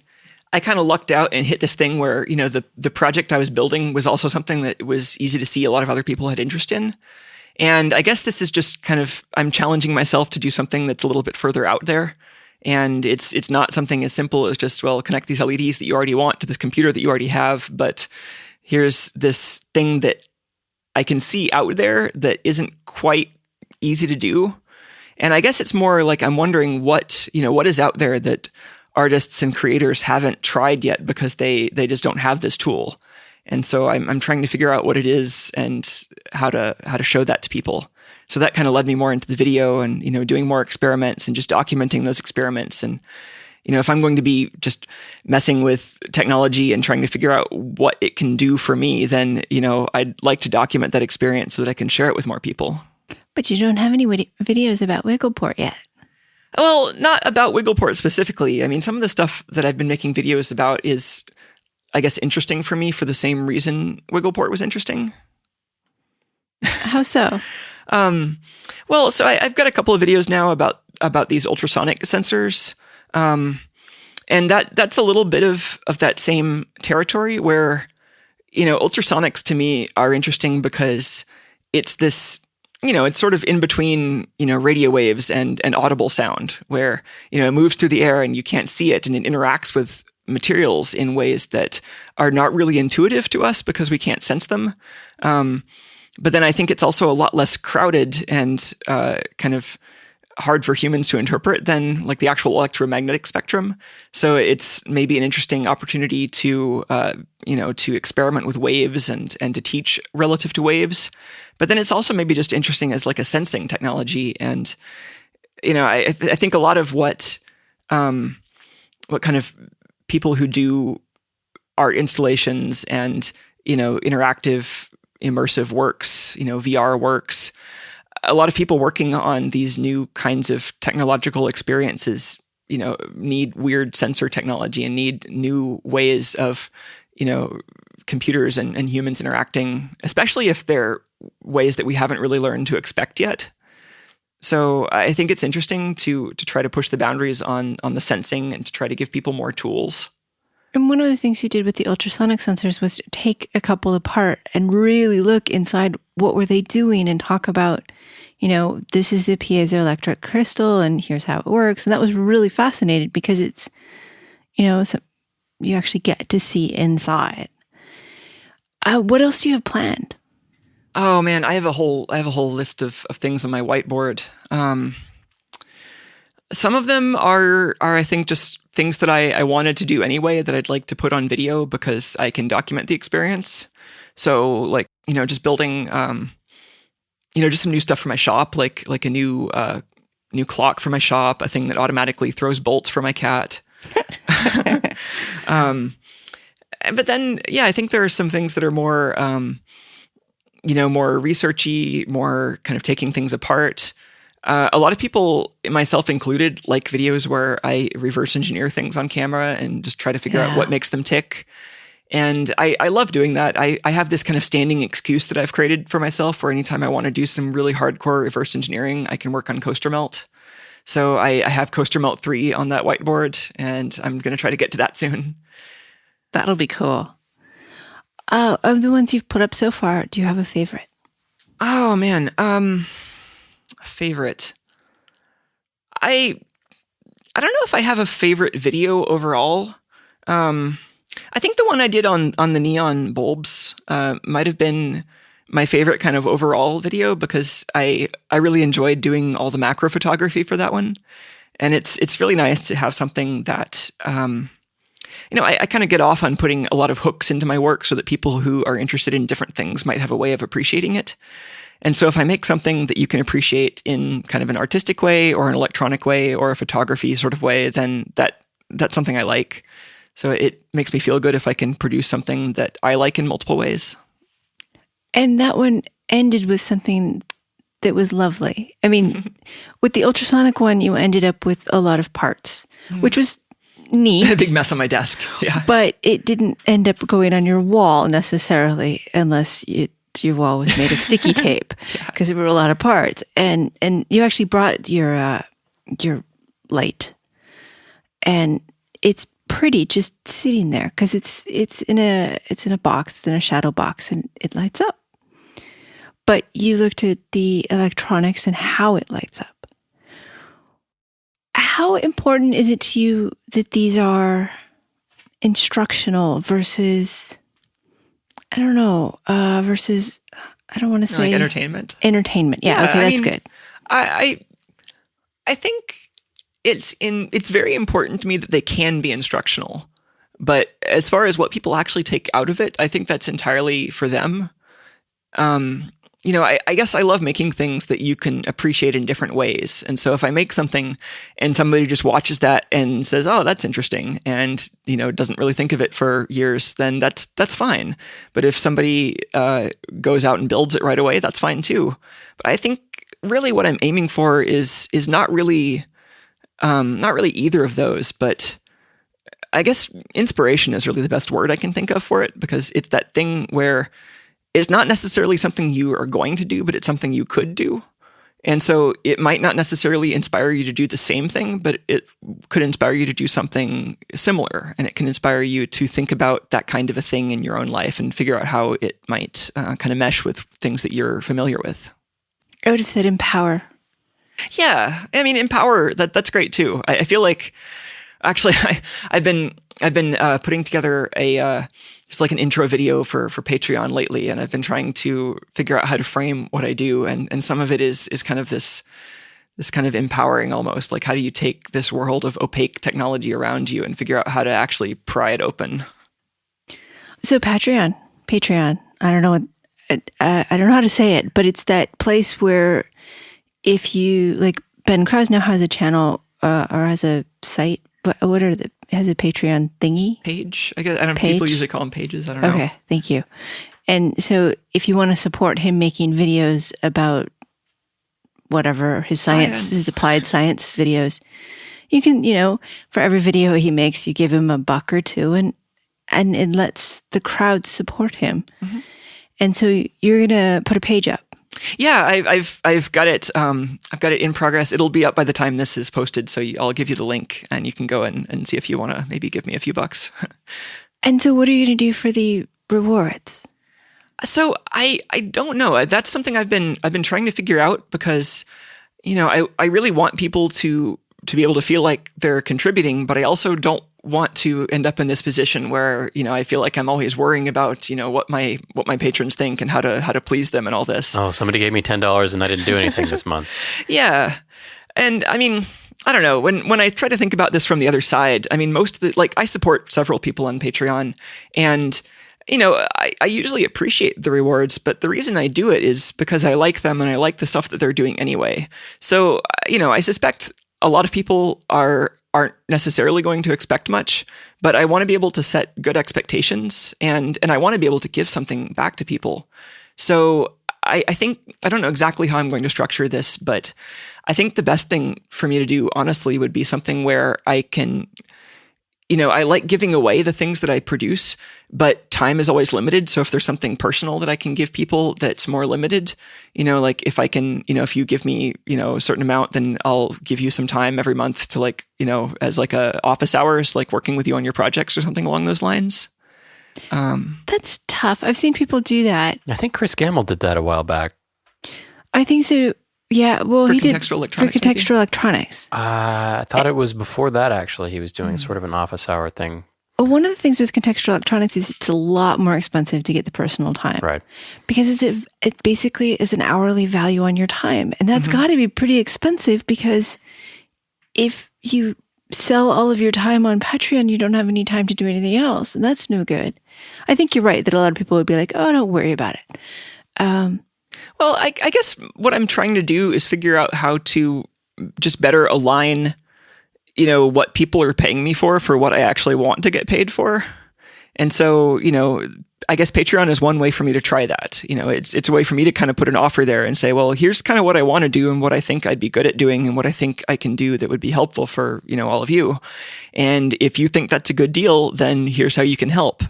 C: I kind of lucked out and hit this thing where, the project I was building was also something that was easy to see a lot of other people had interest in. And I guess this is just kind of, I'm challenging myself to do something that's a little bit further out there. And it's not something as simple as just, well, connect these LEDs that you already want to this computer that you already have. But here's this thing that I can see out there that isn't quite easy to do. And I guess it's more like I'm wondering what is out there that artists and creators haven't tried yet because they just don't have this tool. And so I'm trying to figure out what it is and how to show that to people. So that kind of led me more into the video and, doing more experiments and just documenting those experiments. And, if I'm going to be just messing with technology and trying to figure out what it can do for me, then, I'd like to document that experience so that I can share it with more people.
A: But you don't have any videos about WigglePort yet.
C: Well, not about WigglePort specifically. I mean, some of the stuff that I've been making videos about is, I guess, interesting for me for the same reason WigglePort was interesting.
A: How so?
C: Well, so I've got a couple of videos now about these ultrasonic sensors. And that's a little bit of that same territory where, ultrasonics to me are interesting because it's this, it's sort of in between, radio waves and audible sound where, it moves through the air and you can't see it and it interacts with materials in ways that are not really intuitive to us because we can't sense them. But then I think it's also a lot less crowded and kind of hard for humans to interpret than like the actual electromagnetic spectrum. So it's maybe an interesting opportunity to, to experiment with waves and to teach relative to waves. But then it's also maybe just interesting as like a sensing technology. And, I think a lot of what kind of people who do art installations and, interactive immersive works, VR works, a lot of people working on these new kinds of technological experiences, need weird sensor technology and need new ways of, computers and humans interacting, especially if they're ways that we haven't really learned to expect yet. So I think it's interesting to try to push the boundaries on the sensing and to try to give people more tools.
A: And one of the things you did with the ultrasonic sensors was to take a couple apart and really look inside what were they doing and talk about, this is the piezoelectric crystal and here's how it works. And that was really fascinating because it's, you actually get to see inside. What else do you have planned?
C: Oh man, I have a whole list of things on my whiteboard. Some of them are I think just things that I wanted to do anyway that I'd like to put on video because I can document the experience. So like, just building, just some new stuff for my shop, like a new clock for my shop, a thing that automatically throws bolts for my cat. But then, I think there are some things that are more, more researchy, more kind of taking things apart. A lot of people, myself included, like videos where I reverse engineer things on camera and just try to figure out what makes them tick. And I love doing that. I have this kind of standing excuse that I've created for myself where anytime I want to do some really hardcore reverse engineering, I can work on Coaster Melt. So I have Coaster Melt 3 on that whiteboard, and I'm going to try to get to that soon.
A: That'll be cool. Of the ones you've put up so far, do you have a favorite?
C: Oh, man. Favorite. I don't know if I have a favorite video overall. I think the one I did on the neon bulbs might have been my favorite kind of overall video because I really enjoyed doing all the macro photography for that one. And it's really nice to have something that, I kind of get off on putting a lot of hooks into my work so that people who are interested in different things might have a way of appreciating it. And so if I make something that you can appreciate in kind of an artistic way or an electronic way or a photography sort of way, then that's something I like. So it makes me feel good if I can produce something that I like in multiple ways.
A: And that one ended with something that was lovely. I mean, with the ultrasonic one, you ended up with a lot of parts, which was neat.
C: A big mess on my desk. Yeah.
A: But it didn't end up going on your wall necessarily unless your wall was made of sticky tape because there were a lot of parts. And you actually brought your light, and it's pretty just sitting there because it's in a box, it's in a shadow box, and it lights up. But you looked at the electronics and how it lights up. How important is it to you that these are instructional versus, I don't want to say
C: like entertainment.
A: Entertainment. Yeah. Okay. That's good.
C: I think it's very important to me that they can be instructional, but as far as what people actually take out of it, I think that's entirely for them. I guess I love making things that you can appreciate in different ways. And so if I make something and somebody just watches that and says, oh, that's interesting, and, doesn't really think of it for years, then that's fine. But if somebody goes out and builds it right away, that's fine too. But I think really what I'm aiming for is not really either of those, but I guess inspiration is really the best word I can think of for it, because it's that thing where it's not necessarily something you are going to do, but it's something you could do. And so it might not necessarily inspire you to do the same thing, but it could inspire you to do something similar. And it can inspire you to think about that kind of a thing in your own life and figure out how it might kind of mesh with things that you're familiar with.
A: I would have said empower.
C: Yeah. I mean, empower, that's great too. I feel like Actually, I've been putting together just like an intro video for Patreon lately, and I've been trying to figure out how to frame what I do, and some of it is kind of this kind of empowering almost, like how do you take this world of opaque technology around you and figure out how to actually pry it open.
A: So Patreon, I don't know how to say it, but it's that place where if you like, Ben Krasnow has a channel or has a site. What are has a Patreon thingy?
C: Page, I guess. I don't know. People usually call them pages. I don't know.
A: Okay, thank you. And so if you want to support him making videos about whatever, his science, his applied science videos, you can, for every video he makes, you give him $1 or $2 and it lets the crowd support him. Mm-hmm. And so you're going to put a page up.
C: Yeah, I've got it. I've got it in progress. It'll be up by the time this is posted. So I'll give you the link and you can go and see if you want to maybe give me a few bucks.
A: And so what are you going to do for the rewards?
C: So I don't know. That's something I've been trying to figure out because, I really want people to be able to feel like they're contributing, but I also don't want to end up in this position where, I feel like I'm always worrying about, what my patrons think and how to please them and all this.
B: Oh, somebody gave me $10 and I didn't do anything this month.
C: Yeah. And I mean, I don't know, when I try to think about this from the other side, I mean, most of I support several people on Patreon and, I usually appreciate the rewards, but the reason I do it is because I like them and I like the stuff that they're doing anyway. So, I suspect a lot of people aren't necessarily going to expect much, but I want to be able to set good expectations and I want to be able to give something back to people. So I think, I don't know exactly how I'm going to structure this, but I think the best thing for me to do, honestly, would be something where I can, I like giving away the things that I produce, but time is always limited. So if there's something personal that I can give people that's more limited, like if I can, if you give me, a certain amount, then I'll give you some time every month to as a office hours, like working with you on your projects or something along those lines.
A: That's tough. I've seen people do that.
B: I think Chris Gamble did that a while back.
A: I think so. Yeah, well, he did
C: for
A: contextual electronics.
B: I thought it was before that, actually. He was doing sort of an office hour thing.
A: Well, one of the things with contextual electronics is it's a lot more expensive to get the personal time.
B: Right.
A: Because it basically is an hourly value on your time. And that's got to be pretty expensive because if you sell all of your time on Patreon, you don't have any time to do anything else. And that's no good. I think you're right that a lot of people would be like, oh, don't worry about it.
C: Well, I guess what I'm trying to do is figure out how to just better align, what people are paying me for what I actually want to get paid for. And so, I guess Patreon is one way for me to try that. It's a way for me to kind of put an offer there and say, well, here's kind of what I want to do and what I think I'd be good at doing and what I think I can do that would be helpful for, all of you. And if you think that's a good deal, then here's how you can help.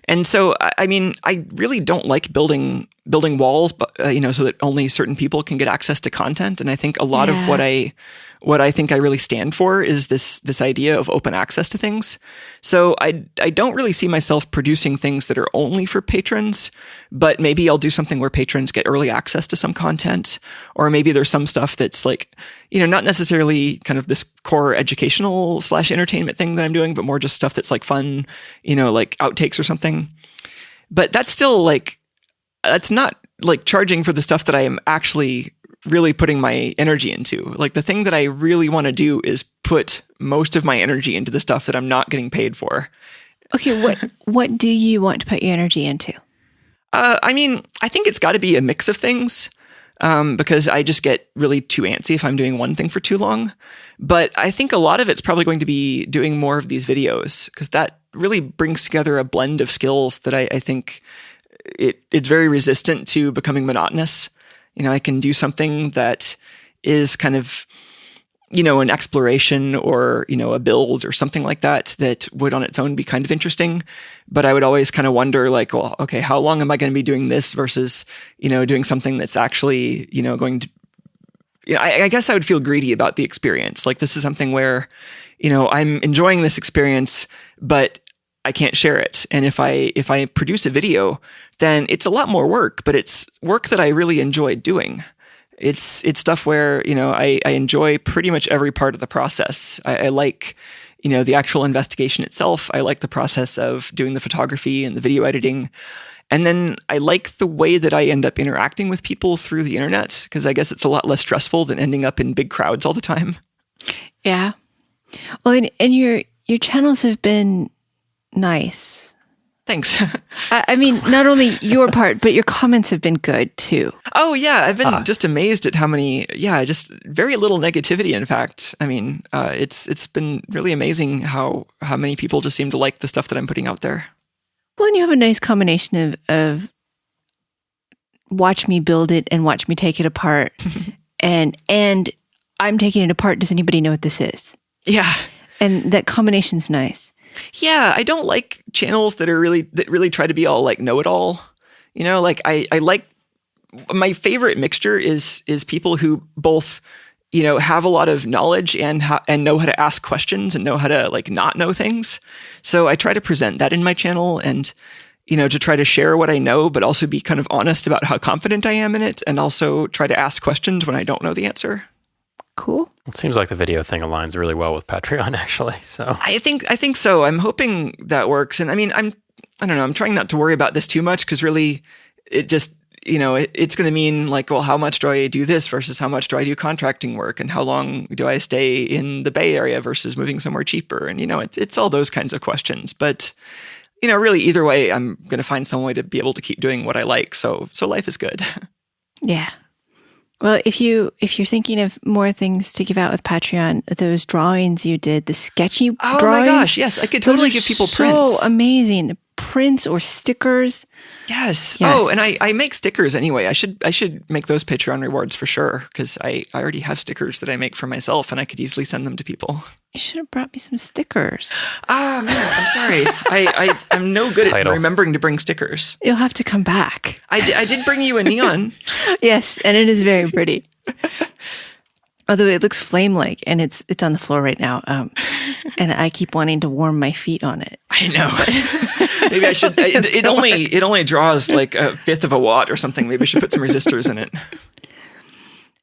C: And so, I mean, I really don't like building walls, but so that only certain people can get access to content. And I think a lot of what I think I really stand for is this idea of open access to things. So I don't really see myself producing things that are only for patrons, but maybe I'll do something where patrons get early access to some content, or maybe there's some stuff that's not necessarily kind of this core educational / entertainment thing that I'm doing, but more just stuff that's fun, like outtakes or something. But that's still that's not charging for the stuff that I am actually really putting my energy into. The thing that I really want to do is put most of my energy into the stuff that I'm not getting paid for.
A: Okay, what do you want to put your energy into?
C: I mean, I think it's got to be a mix of things, because I just get really too antsy if I'm doing one thing for too long. But I think a lot of it's probably going to be doing more of these videos, because that really brings together a blend of skills that I think it's very resistant to becoming monotonous. I can do something that is kind of, an exploration or, a build or something like that would on its own be kind of interesting. But I would always kind of wonder well, okay, how long am I going to be doing this versus, doing something that's actually, going to, I guess I would feel greedy about the experience. This is something where, I'm enjoying this experience, but I can't share it. And if I produce a video, then it's a lot more work, but it's work that I really enjoy doing. It's stuff where, I enjoy pretty much every part of the process. I like, the actual investigation itself. I like the process of doing the photography and the video editing. And then I like the way that I end up interacting with people through the internet, because I guess it's a lot less stressful than ending up in big crowds all the time.
A: Yeah. Well, and your channels have been nice.
C: Thanks.
A: I mean, not only your part, but your comments have been good too.
C: Oh yeah, I've been just amazed at how many. Yeah, just very little negativity. In fact, I mean, it's been really amazing how many people just seem to like the stuff that I'm putting out there.
A: Well, and you have a nice combination of watch me build it and watch me take it apart, and I'm taking it apart. Does anybody know what this is?
C: Yeah,
A: and that combination's nice.
C: Yeah, I don't like channels that really try to be all like know-it-all. Like I like, my favorite mixture is people who both, have a lot of knowledge and know how to ask questions and know how to like not know things. So I try to present that in my channel and, to try to share what I know, but also be kind of honest about how confident I am in it, and also try to ask questions when I don't know the answer.
A: Cool.
B: It seems like the video thing aligns really well with Patreon, actually. So
C: I think so. I'm hoping that works. And I mean, I don't know. I'm trying not to worry about this too much, because really, it just, it's going to mean like, well, how much do I do this versus how much do I do contracting work, and how long do I stay in the Bay Area versus moving somewhere cheaper? And it's all those kinds of questions. But really, either way, I'm going to find some way to be able to keep doing what I like. So life is good.
A: Yeah. Well, if you're thinking of more things to give out with Patreon, those drawings you did, the sketchy drawings.
C: Oh my gosh, yes, I could totally give people prints.
A: So amazing. The prints or stickers.
C: Yes. Oh, and I make stickers anyway. I should make those Patreon rewards for sure, because I already have stickers that I make for myself, and I could easily send them to people.
A: You should have brought me some stickers.
C: Ah, man, I'm sorry. I'm no good at remembering to bring stickers.
A: You'll have to come back.
C: I did bring you a neon.
A: Yes, and it is very pretty. Although it looks flame-like, and it's on the floor right now, and I keep wanting to warm my feet on it.
C: I know. Maybe I should. It only draws like a fifth of a watt or something. Maybe I should put some resistors in it.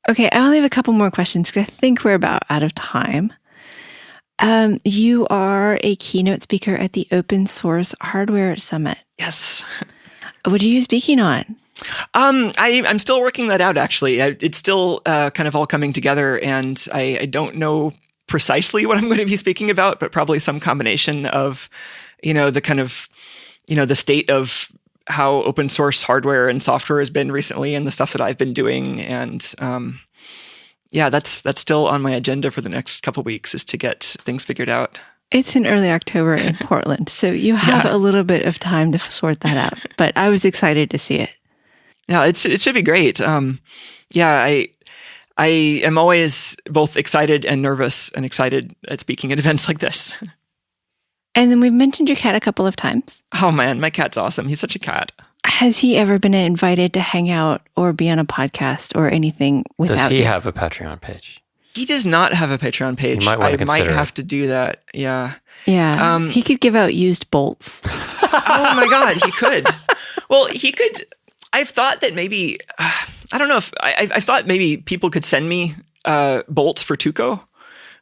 A: Okay, I only have a couple more questions because I think we're about out of time. You are a keynote speaker at the Open Source Hardware Summit.
C: Yes.
A: What are you speaking on?
C: I'm still working that out, actually. It's still kind of all coming together, and I don't know precisely what I'm going to be speaking about, but probably some combination of, the kind of, the state of how open source hardware and software has been recently, and the stuff that I've been doing. And that's still on my agenda for the next couple of weeks, is to get things figured out.
A: It's in early October in Portland, so you have a little bit of time to sort that out. But I was excited to see it.
C: Yeah, it should be great. I am always both excited and nervous, and excited at speaking at events like this.
A: And then we've mentioned your cat a couple of times.
C: Oh man, my cat's awesome. He's such a cat.
A: Has he ever been invited to hang out or be on a podcast or anything without
B: Does he
A: you?
B: have a Patreon page?
C: He does not have a Patreon page.
B: I might
C: have to do that. Yeah.
A: Yeah. He could give out used bolts.
C: Oh my God, he could. Well, he could. I've thought that maybe, I don't know if, I've thought maybe people could send me bolts for Tuco.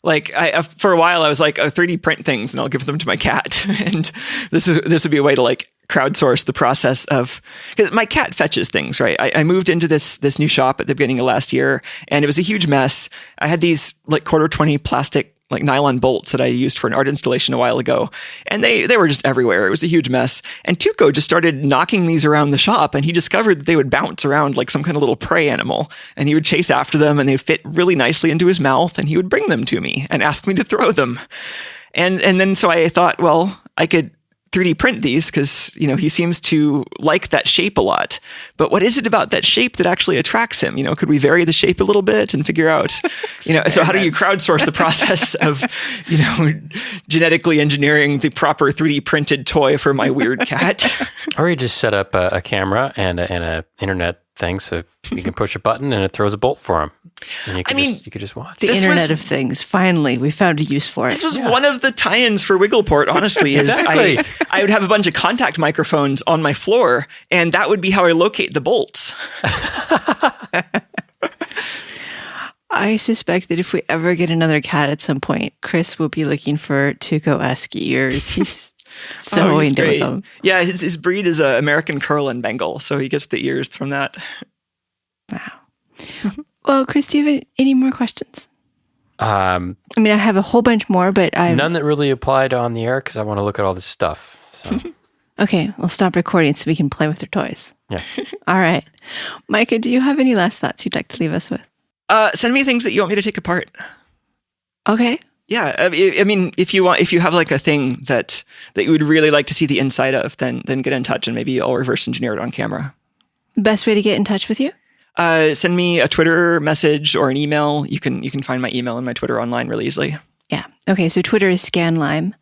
C: Like for a while I was like, 3D print things and I'll give them to my cat. And this would be a way to like crowdsource the process of, because my cat fetches things, right? I moved into this new shop at the beginning of last year, and it was a huge mess. I had these like 1/4-20 plastic like nylon bolts that I used for an art installation a while ago, and they were just everywhere. It was a huge mess. And Tuco just started knocking these around the shop, and he discovered that they would bounce around like some kind of little prey animal, and he would chase after them, and they fit really nicely into his mouth, and he would bring them to me and ask me to throw them. And then so I thought, well, I could 3D print these because, he seems to like that shape a lot. But what is it about that shape that actually attracts him? Could we vary the shape a little bit and figure out, so how do you crowdsource the process of, genetically engineering the proper 3D printed toy for my weird cat?
B: Or you just set up a camera and a internet thing so you can push a button and it throws a bolt for him. And you could just watch.
A: The Internet of Things. Finally, we found a use for it.
C: This was one of the tie-ins for Wiggleport, honestly.
B: Exactly.
C: I would have a bunch of contact microphones on my floor, and that would be how I locate the bolts.
A: I suspect that if we ever get another cat at some point, Chris will be looking for Tuco-esque ears. He's so
C: he's
A: into
C: great.
A: them.
C: Yeah, his breed is a American Curl and Bengal, so he gets the ears from that.
A: Wow. Well, Chris, do you have any more questions? I mean, I have a whole bunch more, but
B: none that really applied on the air because I want to look at all this stuff. So.
A: Okay, we'll stop recording so we can play with their toys.
B: Yeah.
A: All right. Micah, do you have any last thoughts you'd like to leave us with?
C: Send me things that you want me to take apart.
A: Okay.
C: Yeah, I mean, if you have like a thing that you would really like to see the inside of, then get in touch and maybe I'll reverse engineer it on camera.
A: The best way to get in touch with you?
C: Send me a Twitter message or an email. You can find my email and my Twitter online really easily.
A: Yeah. Okay. So Twitter is ScanLime,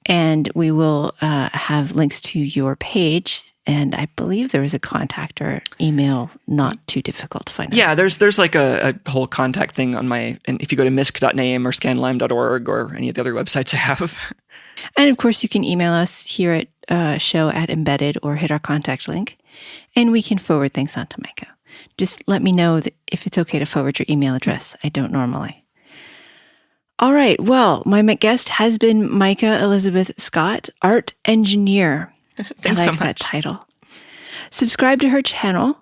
A: and we will have links to your page. And I believe there was a contact or email, not too difficult to find.
C: Yeah, there's like a whole contact thing on and if you go to misc.name or scanlime.org or any of the other websites I have.
A: And of course, you can email us here at show@embedded or hit our contact link, and we can forward things on to Micah. Just let me know if it's okay to forward your email address. I don't normally. All right. Well, my guest has been Micah Elizabeth Scott, art engineer.
C: Thanks
A: I like
C: so much.
A: that title. Subscribe to her channel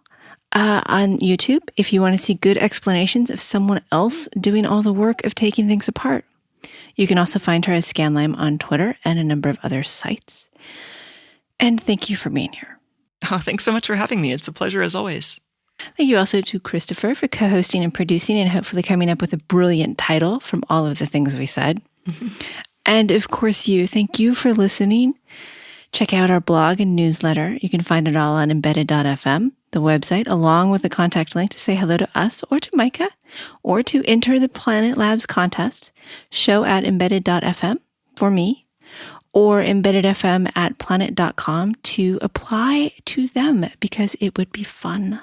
A: on YouTube if you want to see good explanations of someone else doing all the work of taking things apart. You can also find her as ScanLime on Twitter and a number of other sites. And thank you for being here.
C: Oh, thanks so much for having me. It's a pleasure as always.
A: Thank you also to Christopher for co-hosting and producing and hopefully coming up with a brilliant title from all of the things we said. And of course thank you for listening. Check out our blog and newsletter. You can find it all on embedded.fm, the website, along with the contact link to say hello to us or to Micah, or to enter the Planet Labs contest, show@embedded.fm for me, or embeddedfm@planet.com to apply to them because it would be fun.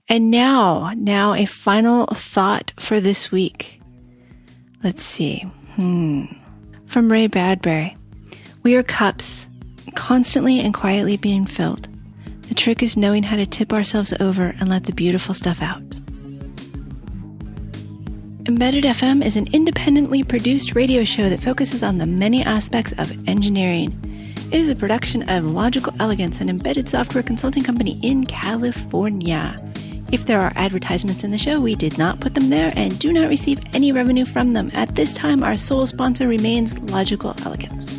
A: And now a final thought for this week. Let's see. From Ray Bradbury. We are cups, constantly and quietly being filled. The trick is knowing how to tip ourselves over and let the beautiful stuff out. Embedded FM is an independently produced radio show that focuses on the many aspects of engineering. It is a production of Logical Elegance, an embedded software consulting company in California. If there are advertisements in the show, we did not put them there and do not receive any revenue from them. At this time, our sole sponsor remains Logical Elegance.